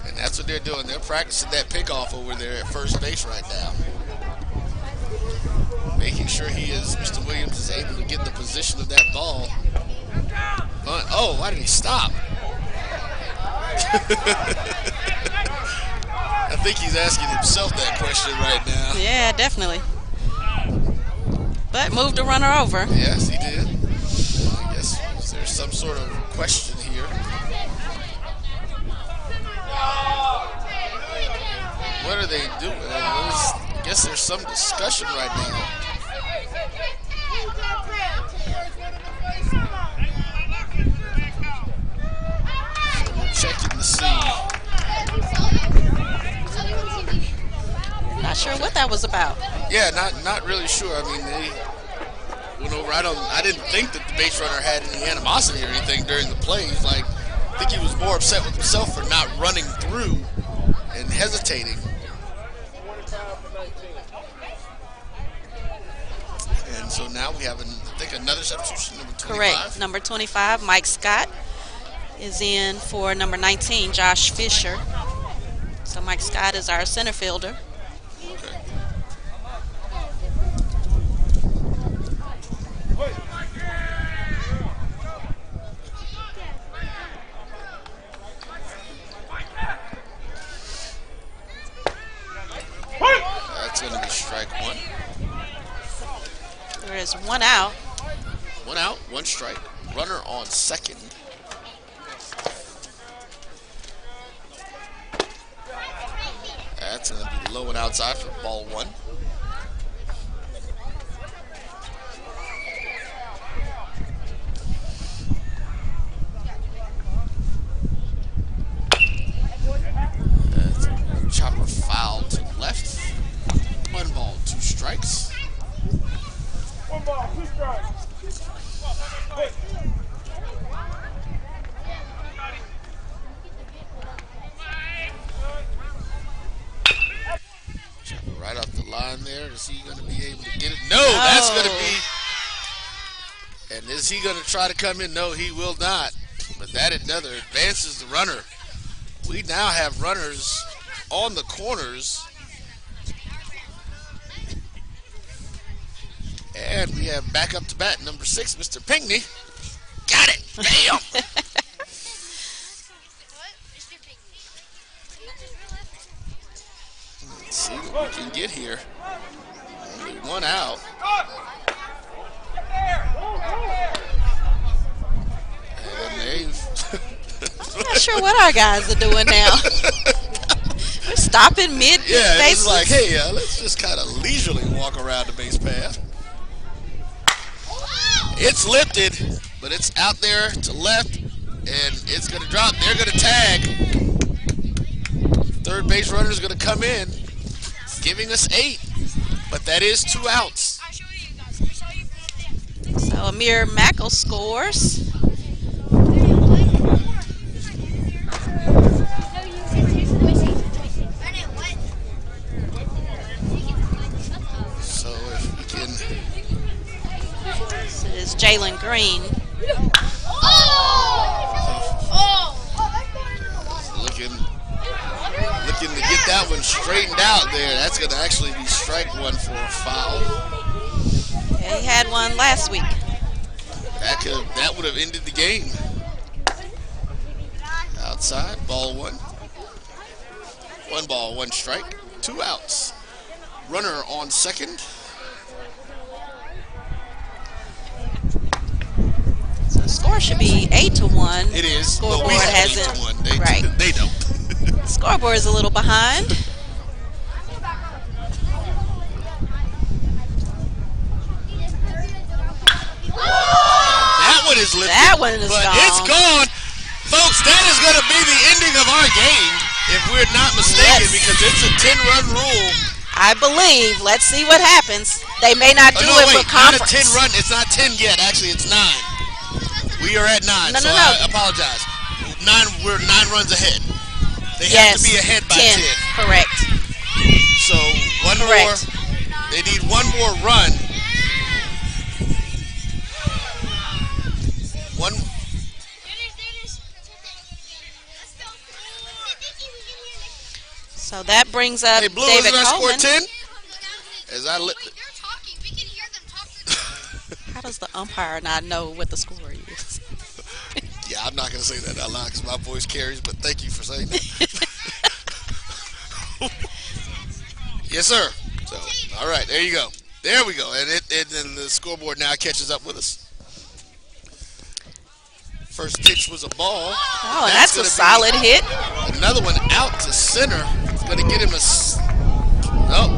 And that's what they're doing. They're practicing that pickoff over there at first base right now. Making sure Mr. Williams is able to get in the position of that ball. Oh, why did he stop? I think he's asking himself that question right now. Yeah, definitely. But moved the runner over. Yes, he did. I guess there's some sort of question here. What are they doing? I guess there's some discussion right now. So we're checking to see that was about. Yeah, not really sure. I mean, they went over. I didn't think that the base runner had any animosity or anything during the plays. Like, I think he was more upset with himself for not running through and hesitating. And so now we have, I think, another substitution, number 25. Correct. Number 25, Mike Scott, is in for number 19, Josh Fisher. So Mike Scott is our center fielder. Okay. That's going to be strike one. There is one out. One out, one strike. Runner on second. That's going to be low and outside for ball one. That's chopper foul to left. One ball, two strikes. One ball, two strikes. Chopper right off the line there. Is he going to be able to get it? No, that's going to be. And is he going to try to come in? No, he will not. But that another advances the runner. We now have runners on the corners. And we have back up to bat, number 6, Mr. Pinckney. Got it. Damn. Let's see what we can get here. Only one out. And they've... I'm not sure what our guys are doing now. We're stopping mid Yeah, bases. it's like, hey, let's just kind of leisurely walk around the base path. It's lifted, but it's out there to left, and it's going to drop. They're going to tag. Third base runner is going to come in, giving us 8, but that is 2 outs. So Amir Mackel scores. So if we can... This is Jalen Green. Looking to get that one straightened out there. That's going to actually be strike one for a foul. Yeah, he had one last week. That would have ended the game. Outside, ball one. 1 ball, 1 strike, 2 outs. Runner on second. So the score should be 8-1. It is. Scoreboard Well, we have hasn't. 8-1. Right. They don't. Scoreboard is a little behind. That one is lifted. That one is but gone. It's gone. Folks, that is going to be the ending of our game, if we're not mistaken, Yes. because it's a 10-run rule. I believe. Let's see what happens. They may not do it for conference. Not a 10 run. It's not 10 yet. Actually, it's 9. We are at 9. No. I apologize. 9. We're 9 runs ahead. They have to be ahead by 10. Correct. So one more. They need one more run. One. So that brings up Hey, Blue, David isn't our score Coleman. 10? As I How does the umpire not know what the score is? Yeah, I'm not going to say that out loud because my voice carries, but thank you for saying that. Yes, sir. So, all right, there you go. There we go. And then the scoreboard now catches up with us. First pitch was a ball. Oh, that's a solid hit. Another one out to center. It's going to get him a... Oh.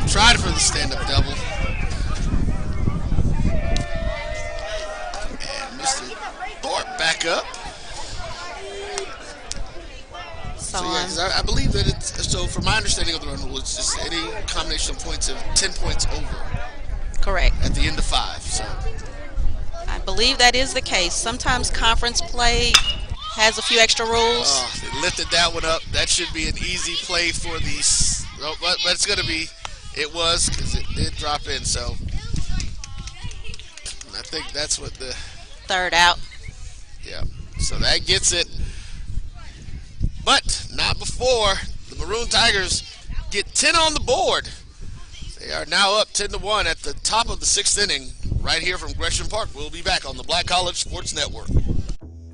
Tried for the stand-up double. And Mr. Thorpe back up. So So yeah, 'cause I believe that it's so. From my understanding of the run rule, it's just any combination of points of 10 points over. Correct. At the end of 5. So I believe that is the case. Sometimes conference play has a few extra rules. Oh, they lifted that one up. That should be an easy play for these. But it's going to be. It was because it did drop in. So I think that's what the third out. Yeah. So that gets it. But not before the Maroon Tigers get 10 on the board. They are now up 10-1 at the top of the 6th inning, right here from Gresham Park. We'll be back on the Black College Sports Network.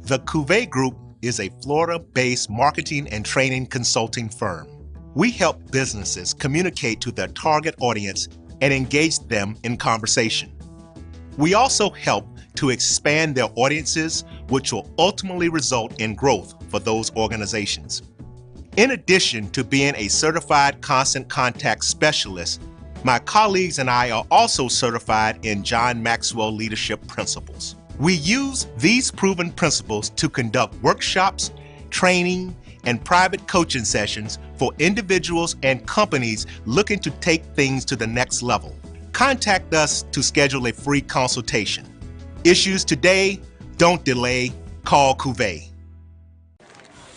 The Cuvée Group is a Florida-based marketing and training consulting firm. We help businesses communicate to their target audience and engage them in conversation. We also help to expand their audiences, which will ultimately result in growth for those organizations. In addition to being a certified constant contact specialist, my colleagues and I are also certified in John Maxwell Leadership Principles. We use these proven principles to conduct workshops, training, and private coaching sessions for individuals and companies looking to take things to the next level. Contact us to schedule a free consultation. Issues today, don't delay, call Cuvée.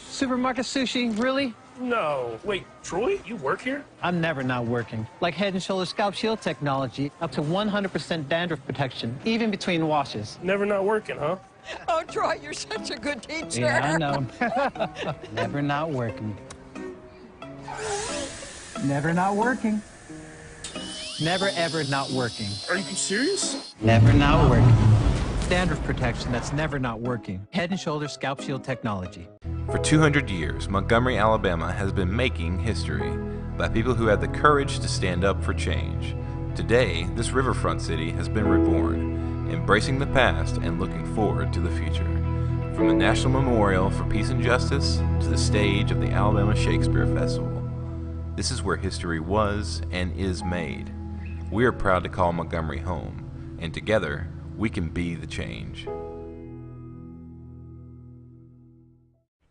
Supermarket sushi, really? No. Wait, Troy, you work here? I'm never not working. Like Head & Shoulders Scalp Shield technology, up to 100% dandruff protection, even between washes. Never not working, huh? Oh, Troy, you're such a good teacher. Yeah, I know. Never not working. Never not working. Never ever not working. Are you serious? Never not working. Dandruff protection that's never not working. Head & Shoulders Scalp Shield technology. For 200 years, Montgomery, Alabama has been making history by people who had the courage to stand up for change. Today, this riverfront city has been reborn, embracing the past and looking forward to the future. From the National Memorial for Peace and Justice to the stage of the Alabama Shakespeare Festival, this is where history was and is made. We are proud to call Montgomery home, and together, we can be the change.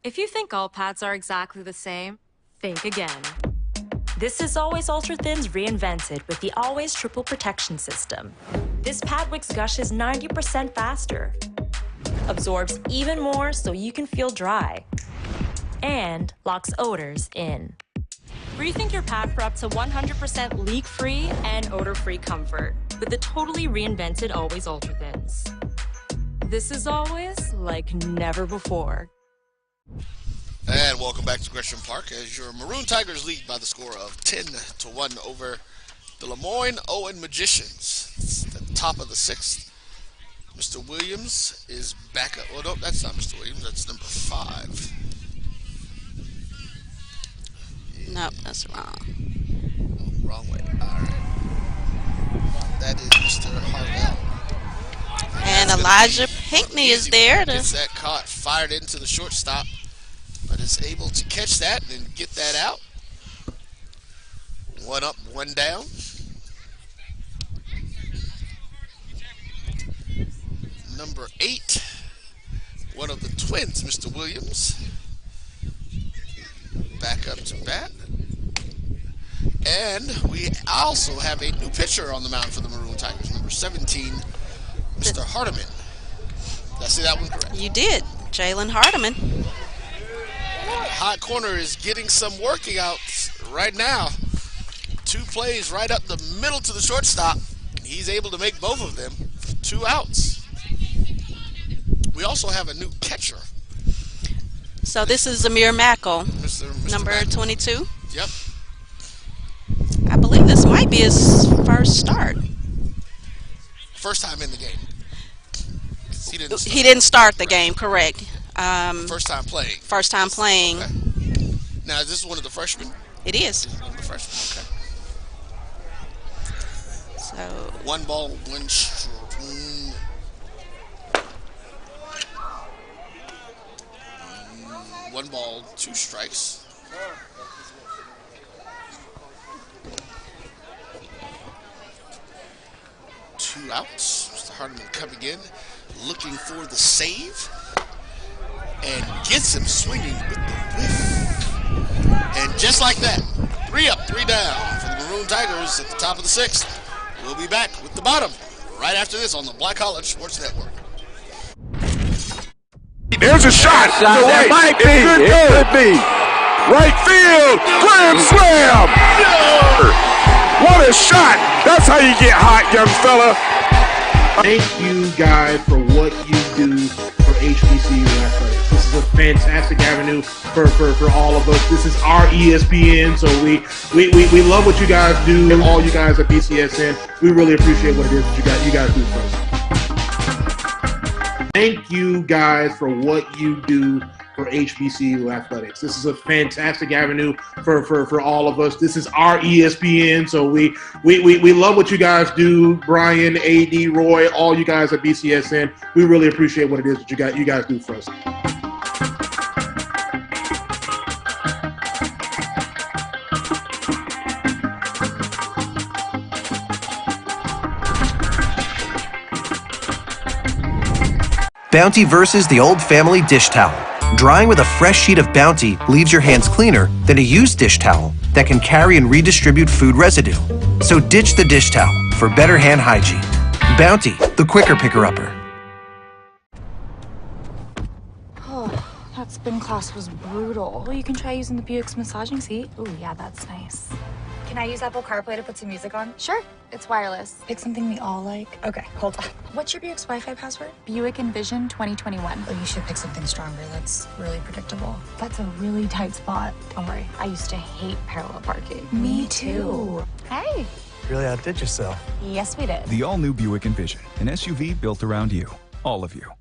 If you think all pads are exactly the same, think again. This is Always Ultra Thins reinvented with the Always Triple Protection System. This pad wicks gushes 90% faster, absorbs even more so you can feel dry, and locks odors in. Rethink your pad for up to 100% leak-free and odor-free comfort with the totally reinvented Always Ultra Thins. This is always like never before. And welcome back to Gresham Park as your Maroon Tigers lead by the score of 10-1 over the Lemoyne Owen Magicians. It's the top of the 6th. Mr. Williams is back up. Well, no, that's not Mr. Williams. That's number 5. Nope, that's wrong. Oh, wrong way. All right. That is Mr. Harvell. And Elijah Pinckney is there. Gets that caught, fired into the shortstop, but is able to catch that and get that out. 1 up, 1 down. Number 8, one of the twins, Mr. Williams. Back up to bat. And we also have a new pitcher on the mound for the Maroon Tigers, number 17, Mr. Hardiman. Did I say that one correct? You did. Jalen Hardiman. Hot corner is getting some working out right now. 2 plays right up the middle to the shortstop. He's able to make both of them. 2 outs. We also have a new catcher. So this is Amir Mackel, Mr. number Mackel. 22. Yep. I believe this might be his first start. First time in the game. He didn't start the game, correct. First time playing. First time playing. Okay. Now, is this one of the freshmen? It is. One of the freshmen, okay. So 1 ball, 1 strike. 1 ball, 2 strikes. Two outs. Mr. Hardiman coming in, looking for the save, and gets him swinging with the whiff. just like that. 3 up, 3 down for the Maroon Tigers at the top of the 6th. We'll be back with the bottom right after this on the Black College Sports Network. There's a shot. It might be. It could be. Right field. Grand slam. What a shot. That's how you get hot, young fella. Thank you guys for what you do for HBCU athletics. This is a fantastic avenue for all of us. This is our ESPN, so we love what you guys do, and all you guys at BCSN. We really appreciate what it is that you guys do for us. Thank you guys for what you do for HBCU athletics. This is a fantastic avenue for all of us. This is our ESPN, so we love what you guys do. Brian, AD, Roy, all you guys at BCSN. We really appreciate what it is that you guys do for us. Bounty versus the old family dish towel. Drying with a fresh sheet of Bounty leaves your hands cleaner than a used dish towel that can carry and redistribute food residue. So ditch the dish towel for better hand hygiene. Bounty, the quicker picker-upper. Oh, that spin class was brutal. Well, you can try using the Buick's massaging seat. Ooh, yeah, that's nice. Can I use Apple CarPlay to put some music on? Sure, it's wireless. Pick something we all like. Okay, hold on. What's your Buick's Wi-Fi password? Buick Envision 2021. Oh, you should pick something stronger. That's really predictable. That's a really tight spot. Don't worry, I used to hate parallel parking. Me too. Hey. Really outdid yourself. Yes, we did. The all-new Buick Envision, an SUV built around you, all of you.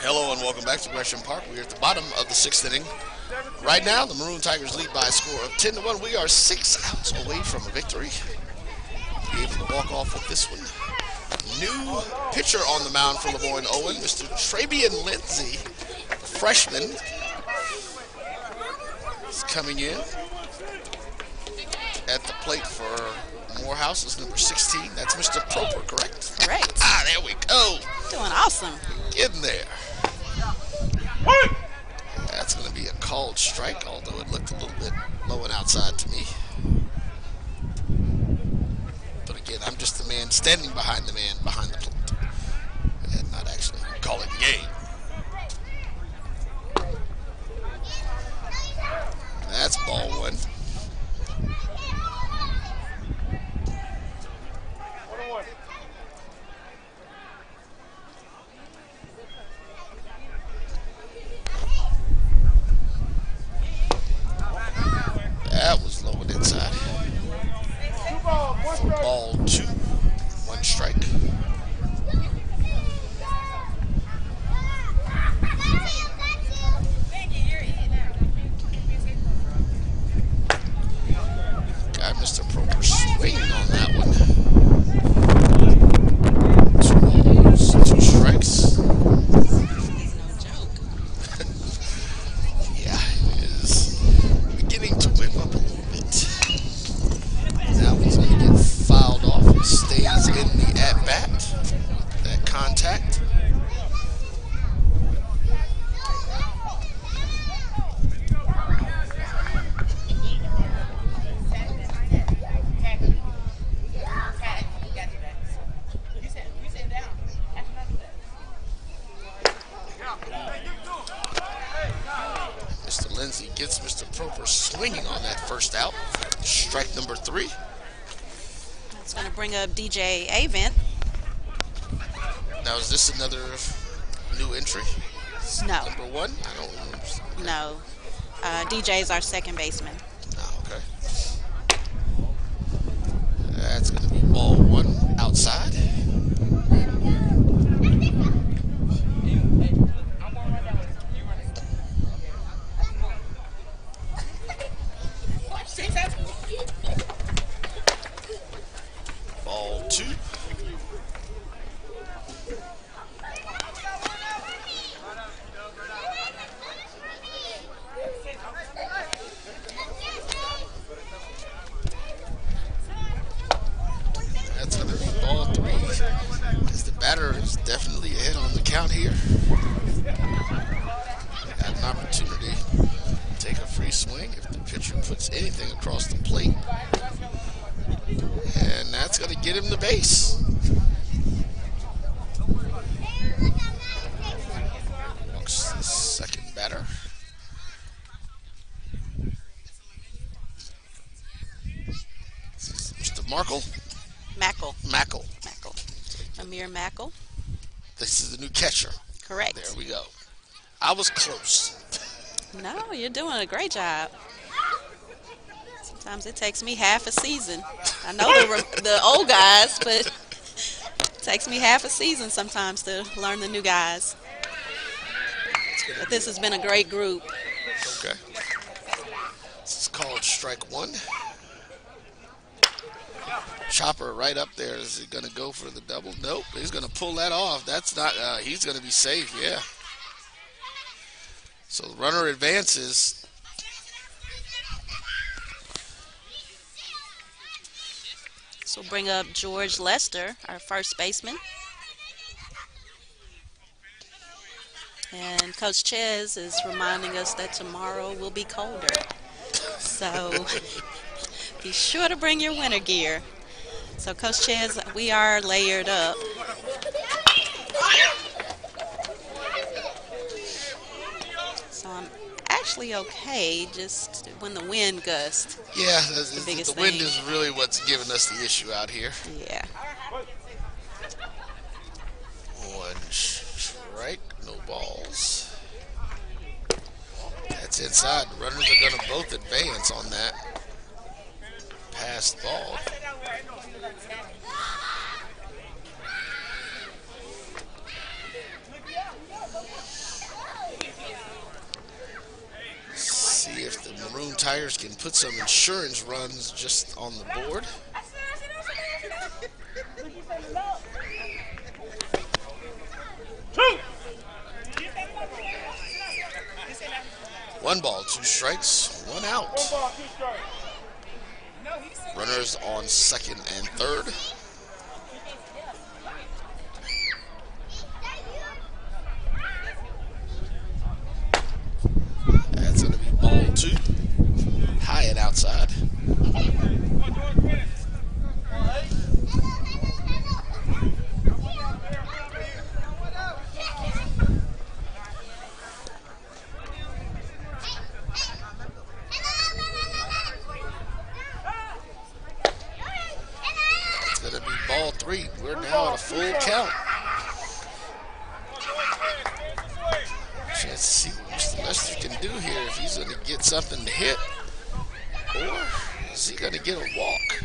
Hello and welcome back to Gresham Park. We are at the bottom of the 6th inning. Right now, the Maroon Tigers lead by a score of 10-1. We are 6 outs away from a victory. Be able to walk off with this one. New pitcher on the mound for Lemoyne Owen, Mr. Travian Lindsay, freshman. He's coming in. At the plate for Morehouse is number 16. That's Mr. Proper, correct? Correct. There we go. Doing awesome. Getting there. That's going to be a called strike, although it looked a little bit low and outside to me. But again, I'm just the man standing behind the man behind the plate and not actually calling the game. That's ball 1. That was low and inside. For ball 2, 1 strike. Got Mr. Proper swinging on that one. 2 balls, 2 strikes. Yeah, it is beginning to whip up a little bit. That one's going to get fouled off. It stays in the at-bat. That contact. Mr. Lindsay gets Mr. Proper swinging on that first out. Strike number 3. That's going to bring up DJ Avent. Now, is this another new entry? No. Number 1? I don't remember. No. DJ's our second baseman. Oh, okay. That's going to be ball 1 outside. swing if the pitcher puts anything across the plate. And that's going to get him the base. Walks the second batter. Mr. Markle? Mackle. Mackle. Amir Mackle. This is the new catcher. Correct. There we go. I was close. No, you're doing a great job. Sometimes it takes me half a season. I know the old guys, but it takes me half a season sometimes to learn the new guys. But this has been a great group. Okay. This is called strike one. Chopper right up there. Is he going to go for the double? Nope. He's going to pull that off. That's not, he's going to be safe, yeah. So the runner advances. So we'll bring up George Lester, our first baseman. And Coach Ches is reminding us that tomorrow will be colder. So be sure to bring your winter gear. So Coach Ches, we are layered up. So I'm actually okay just when the wind gusts. Yeah, the biggest the wind thing. is really what's giving us the issue out here. Yeah. One strike, no balls. That's inside. The runners are going to both advance on that passed ball. See if the Maroon Tigers can put some insurance runs just on the board. One ball, two strikes, one out. Runners on second and third. That's going to be ball two. High and outside. It's going to be ball three. We're now at a full count. Chance to see what Mr. Lester can do here, if he's going to get something to hit, or is he going to get a walk?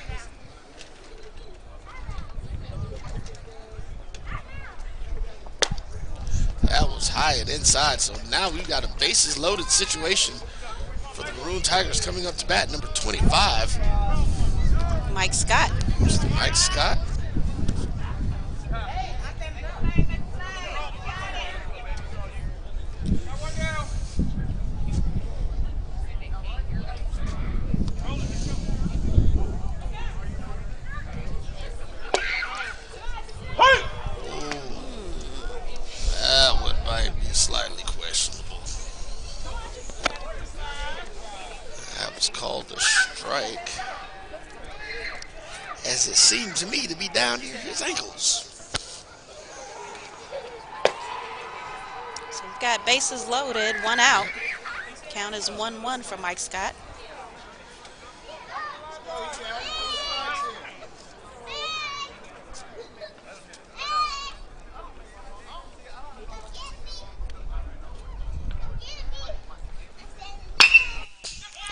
That was high and inside, so now we've got a bases loaded situation for the Maroon Tigers coming up to bat, number 25. Mike Scott. Mr. Mike Scott. That one might be slightly questionable. That was called a strike, as it seemed to me to be down near his ankles. So we've got bases loaded, one out. Count is 1-1 for Mike Scott.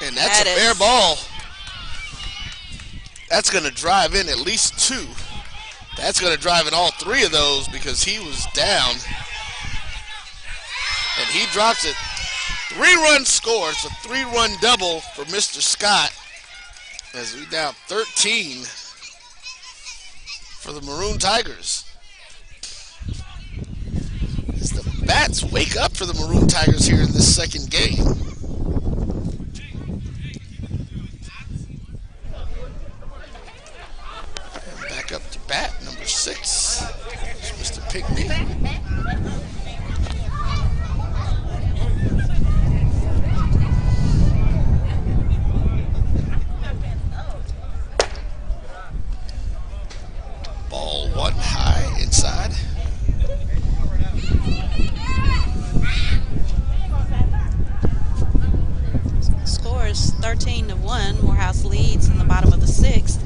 And that's a fair ball. That's going to drive in at least two. That's going to drive in all three of those because he was down. And he drops it. 3-run score. It's a 3-run double for Mr. Scott. As we down 13 for the Maroon Tigers. As the bats wake up for the Maroon Tigers here in this second game. And back up to bat, number 6. Mr. Pickney. 13-1. Morehouse leads in the bottom of the 6th.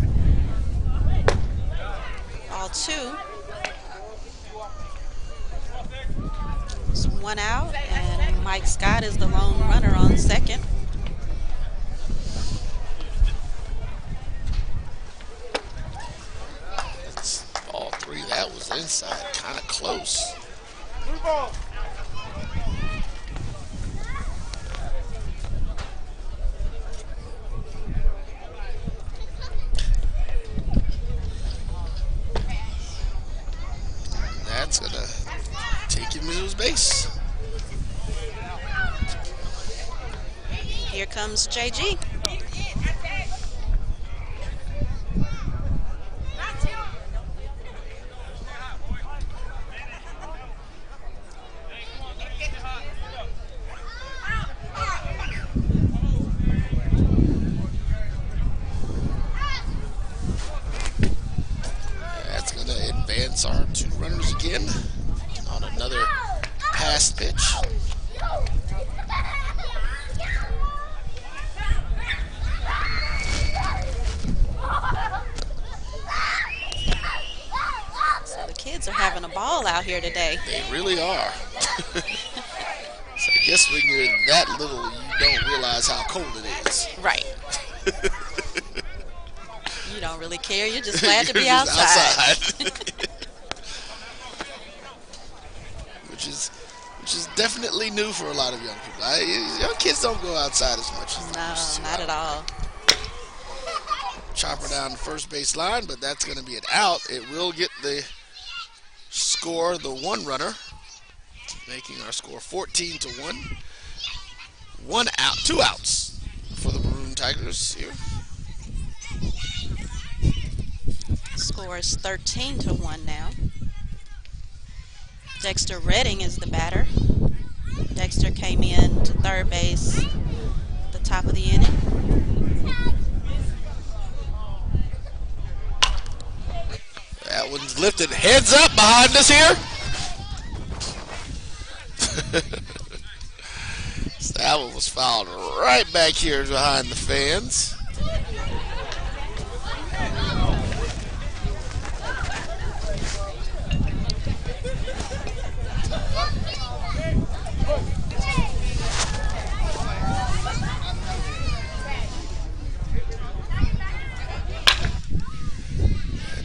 Ball 2. It's 1 out, and Mike Scott is the lone runner on second. That's ball 3. That was inside, kind of close. That's going to take him to his base. Here comes JG. That's going to advance our 2 runners again on another pass pitch. So the kids are having a ball out here today. They really are. So I guess when you're that little, you don't realize how cold it is. Right. You don't really care. You're just glad to be You're just outside. which is definitely new for a lot of young people. Young kids don't go outside as much as they used to. No, not at all. Chopper down the first base line, but that's going to be an out. It will get the score, the 1 runner, making our score 14-1. 1 out, 2 outs for the Maroon Tigers here. Score is 13-1 now. Dexter Redding is the batter. Dexter came in to third base at the top of the inning. That one's lifted. Heads up behind us here. That one was fouled right back here behind the fans.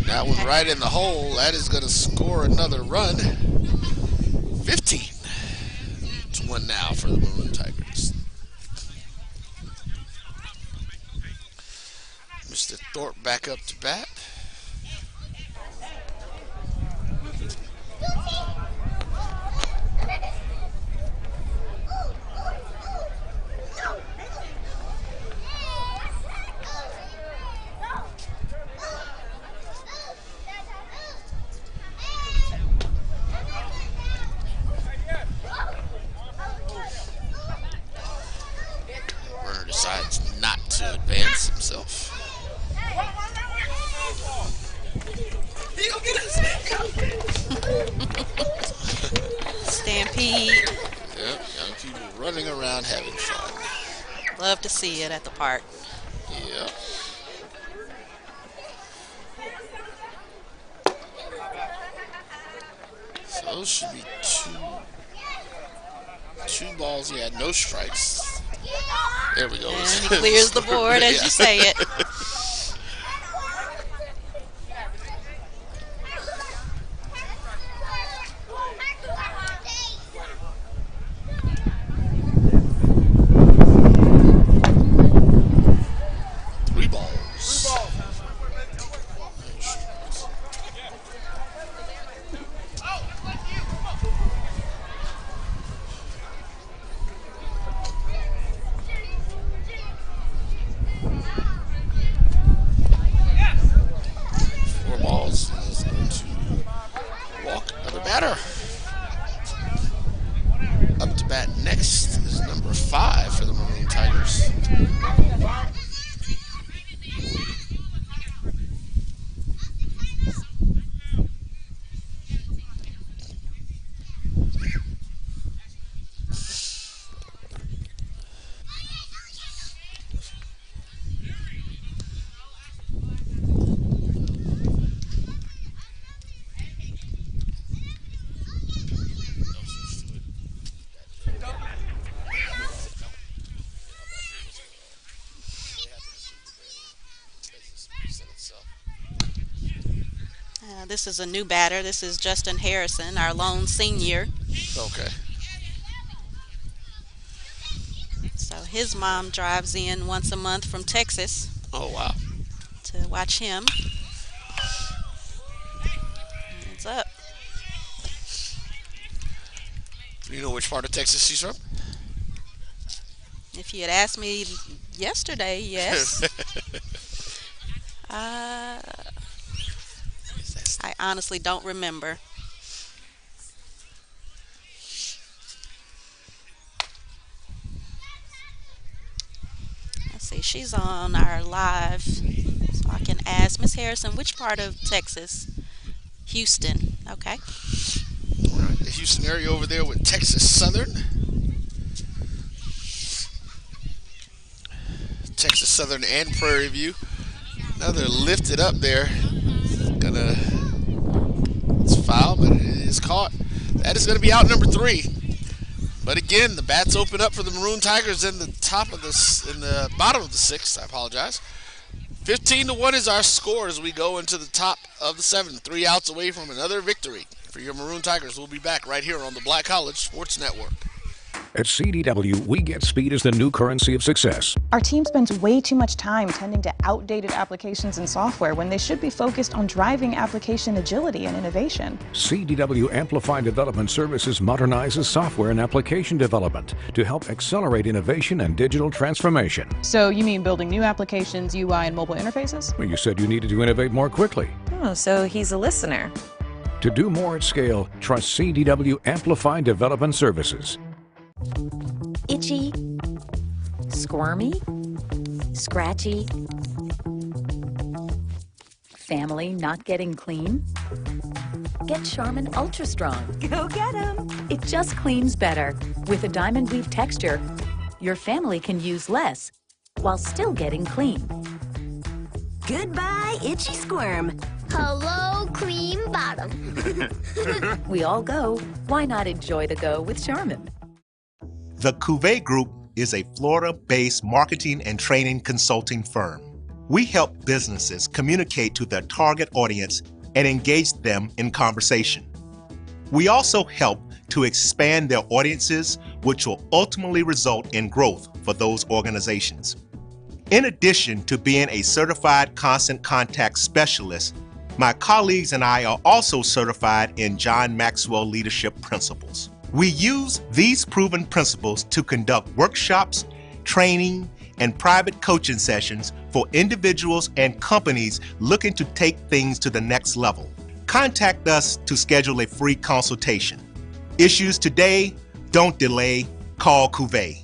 That one right in the hole. That is going to score another run. 15-1 now for the Maroon Tigers. Mr. Thorpe back up to bat. Decides not to advance himself. Stampede. Yep, young people running around having fun. Love to see it at the park. Yep. So those should be two balls. He had no strikes. There we go. And he clears the board as you say it. Three balls. This is a new batter. This is Justin Harrison, our lone senior. Okay. So his mom drives in once a month from Texas. Oh, wow. To watch him. It's up. Do you know which part of Texas she's from? If you had asked me yesterday, yes. I honestly don't remember. Let's see, she's on our live, so I can ask Miss Harrison, which part of Texas? Houston, okay. All right, the Houston area over there with Texas Southern. Texas Southern and Prairie View. Another lifted up there. It's foul, but it is caught. That is going to be out number 3. But again, the bats open up for the Maroon Tigers in the bottom of the 6th. I apologize. 15-1 is our score as we go into the top of the 7th. 3 outs away from another victory for your Maroon Tigers. We'll be back right here on the Black College Sports Network. At CDW, we get speed as the new currency of success. Our team spends way too much time tending to outdated applications and software when they should be focused on driving application agility and innovation. CDW Amplify Development Services modernizes software and application development to help accelerate innovation and digital transformation. So you mean building new applications, UI, and mobile interfaces? Well, you said you needed to innovate more quickly. Oh, so he's a listener. To do more at scale, trust CDW Amplify Development Services. Itchy, squirmy, scratchy, family not getting clean? Get Charmin Ultra Strong. Go get 'em! It just cleans better. With a diamond weave texture, your family can use less while still getting clean. Goodbye, itchy squirm. Hello, cream bottom. We all go. Why not enjoy the go with Charmin? The Cuvée Group is a Florida-based marketing and training consulting firm. We help businesses communicate to their target audience and engage them in conversation. We also help to expand their audiences, which will ultimately result in growth for those organizations. In addition to being a certified constant contact specialist, my colleagues and I are also certified in John Maxwell Leadership Principles. We use these proven principles to conduct workshops, training, and private coaching sessions for individuals and companies looking to take things to the next level. Contact us to schedule a free consultation. Issues today, don't delay, call Cuvée.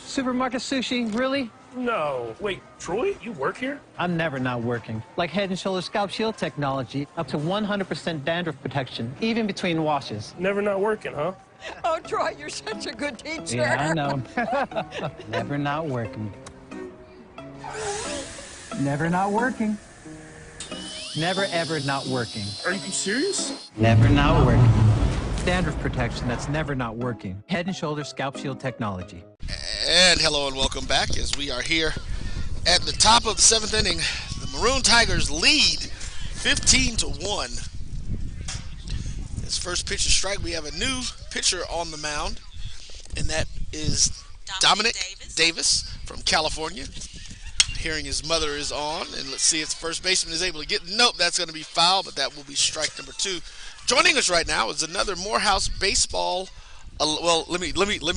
Supermarket sushi, really? No. Wait, Troy, you work here? I'm never not working. Like Head & Shoulders Scalp Shield technology, up to 100% dandruff protection, even between washes. Never not working, huh? Oh, Troy, you're such a good teacher. Yeah, I know. Never not working. Never not working. Never ever not working. Are you serious? Never not working. Dandruff protection that's never not working. Head & Shoulders Scalp Shield technology. And hello and welcome back as we are here at the top of the 7th inning. The Maroon Tigers lead 15-1. This first pitch is strike. We have a new pitcher on the mound, and that is Dominic Davis from California. Hearing his mother is on, and let's see if the first baseman is able to get. Nope, that's going to be foul, but that will be strike number 2. Joining us right now is another Morehouse baseball. Well, let me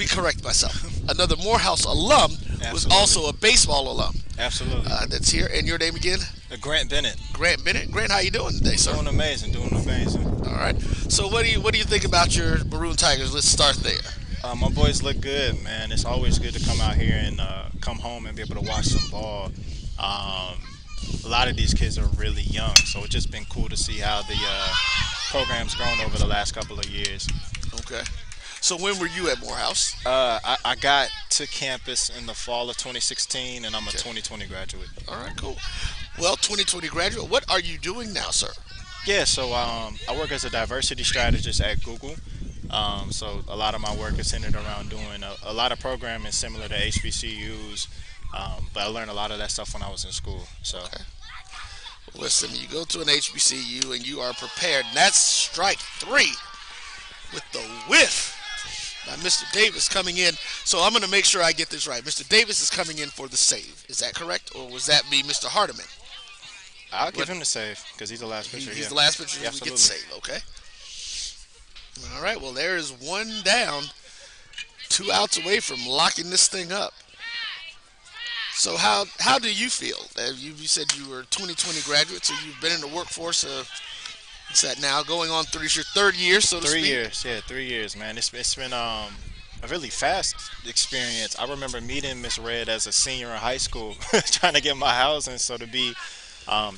correct myself. Another Morehouse alum who's also a baseball alum. Absolutely. That's here. And your name again? Grant Bennett. Grant Bennett. Grant, how you doing today, sir? Doing amazing. All right. So what do you think about your Maroon Tigers? Let's start there. My boys look good, man. It's always good to come out here and come home and be able to watch some ball. A lot of these kids are really young, so it's just been cool to see how the program's grown over the last couple of years. Okay. So when were you at Morehouse? I got to campus in the fall of 2016, and I'm a 2020 graduate. All right, cool. Well, 2020 graduate, what are you doing now, sir? Yeah, so I work as a diversity strategist at Google. So a lot of my work is centered around doing a lot of programming similar to HBCUs, but I learned a lot of that stuff when I was in school. So. Okay. Listen, you go to an HBCU and you are prepared. And that's strike 3 with the whiff. Now, Mr. Davis coming in. So I'm going to make sure I get this right. Mr. Davis is coming in for the save. Is that correct? Or was that be Mr. Hardiman? I'll give him the save because he's the last pitcher. He's the last pitcher. Yeah, we get the save. Okay. All right. Well, there is one down. 2 outs away from locking this thing up. So how do you feel? You said you were a 2020 graduate, so you've been in the workforce. What's that now? Going on 3 years, your 3rd year, so to speak? 3 years, yeah, 3 years, man. It's been a really fast experience. I remember meeting Miss Red as a senior in high school, trying to get my housing. So to be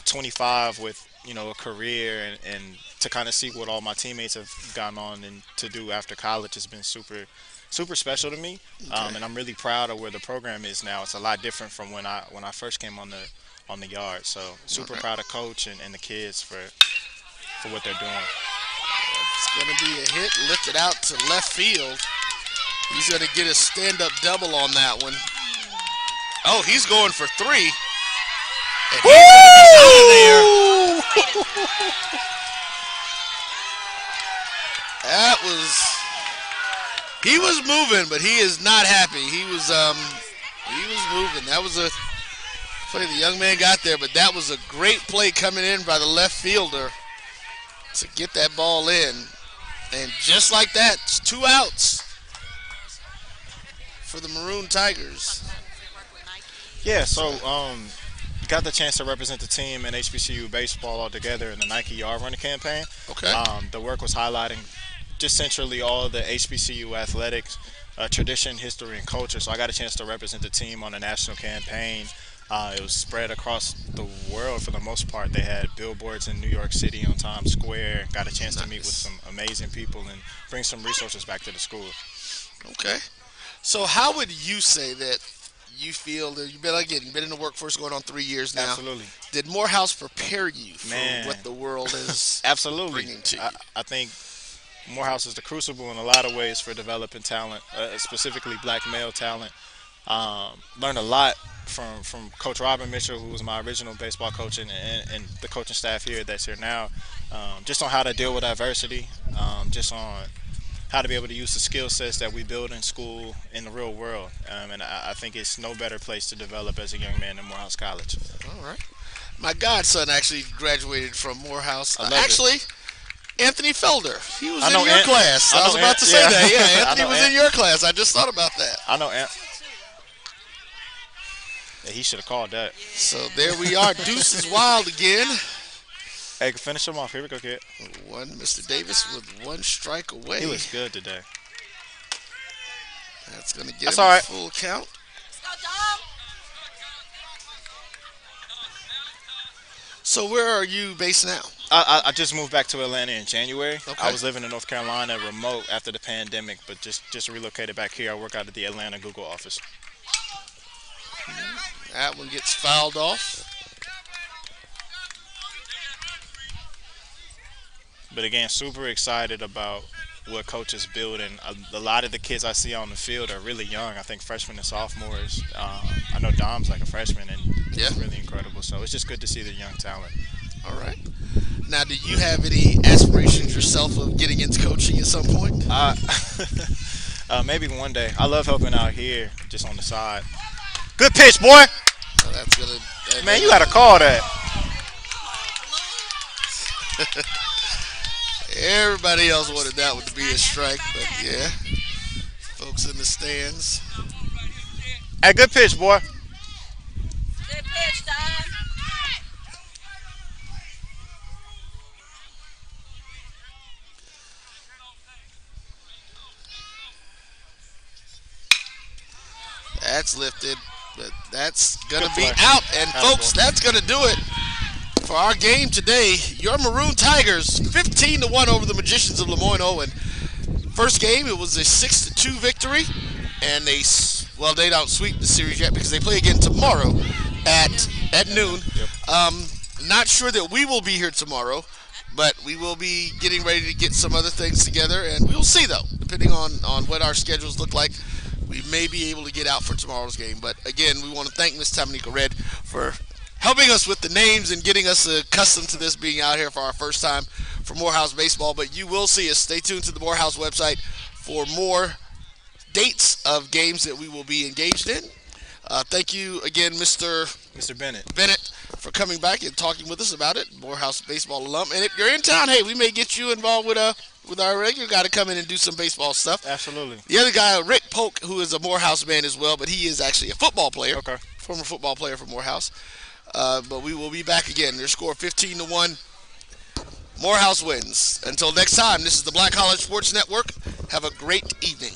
25 with a career and to kind of see what all my teammates have gone on and to do after college has been super special to me. And I'm really proud of where the program is now. It's a lot different from when I first came on the yard. So super proud of Coach and the kids for what they're doing. It's going to be a hit lifted out to left field. He's going to get a stand-up double on that one. Oh, he's going for 3. And he's out of there. That was... He was moving, but he is not happy. He was moving. That was a play the young man got there, but that was a great play coming in by the left fielder to get that ball in. And just like that, it's 2 outs for the Maroon Tigers. Yeah, so got the chance to represent the team in HBCU baseball altogether in the Nike Yard Running campaign. Okay. The work was highlighting just centrally all the HBCU athletics, tradition, history, and culture. So I got a chance to represent the team on a national campaign. It was spread across the world for the most part. They had billboards in New York City on Times Square. Got a chance to meet with some amazing people and bring some resources back to the school. Okay. So how would you say that you feel that you've been in the workforce going on 3 years now? Absolutely. Did Morehouse prepare you for Man. what the world is Absolutely. bringing to you? I think Morehouse is the crucible in a lot of ways for developing talent, specifically black male talent. Learned a lot from Coach Robin Mitchell, who was my original baseball coach, and the coaching staff here that's here now, just on how to deal with adversity, just on how to be able to use the skill sets that we build in school in the real world. And I think it's no better place to develop as a young man than Morehouse College. All right. My godson actually graduated from Morehouse. Actually, Anthony Felder. He was in your class. I was about to say that. Yeah, Anthony was in your class. I just thought about that. I know Ant. Yeah, he should have called that. So there we are. Deuce is wild again. Hey, finish him off. Here we go, kid. Mr. Davis with 1 strike away. He looks good today. That's going to get him a full count. So where are you based now? I just moved back to Atlanta in January. Okay. I was living in North Carolina remote after the pandemic, but just relocated back here. I work out at the Atlanta Google office. That one gets fouled off. But again, super excited about what Coach is building. A lot of the kids I see on the field are really young. I think freshmen and sophomores. I know Dom's like a freshman, and it's really incredible. So it's just good to see the young talent. All right. Now, do you have any aspirations yourself of getting into coaching at some point? Maybe one day. I love helping out here, just on the side. Good pitch, boy. Oh, that's gonna. Man, you gotta call that. Everybody else wanted that one to be a strike, but yeah, folks in the stands. Hey, good pitch, boy. Good pitch, Don. That's lifted, but that's going to be out. And, folks, that's going to do it for our game today. Your Maroon Tigers, 15-1 over the Magicians of Lemoyne Owen. First game, it was a 6-2 victory. And they don't sweep the series yet because they play again tomorrow at noon. Not sure that we will be here tomorrow, but we will be getting ready to get some other things together. And we'll see, though, depending on what our schedules look like. We may be able to get out for tomorrow's game. But, again, we want to thank Ms. Tamanika Red for helping us with the names and getting us accustomed to this being out here for our first time for Morehouse Baseball. But you will see us. Stay tuned to the Morehouse website for more dates of games that we will be engaged in. Thank you again, Mr. Bennett, for coming back and talking with us about it. Morehouse baseball alum. And if you're in town, hey, we may get you involved with our regular guy to come in and do some baseball stuff. Absolutely. The other guy, Rick Polk, who is a Morehouse man as well, but he is actually a football player. Okay. Former football player for Morehouse. But we will be back again. Their score 15-1. Morehouse wins. Until next time, this is the Black College Sports Network. Have a great evening.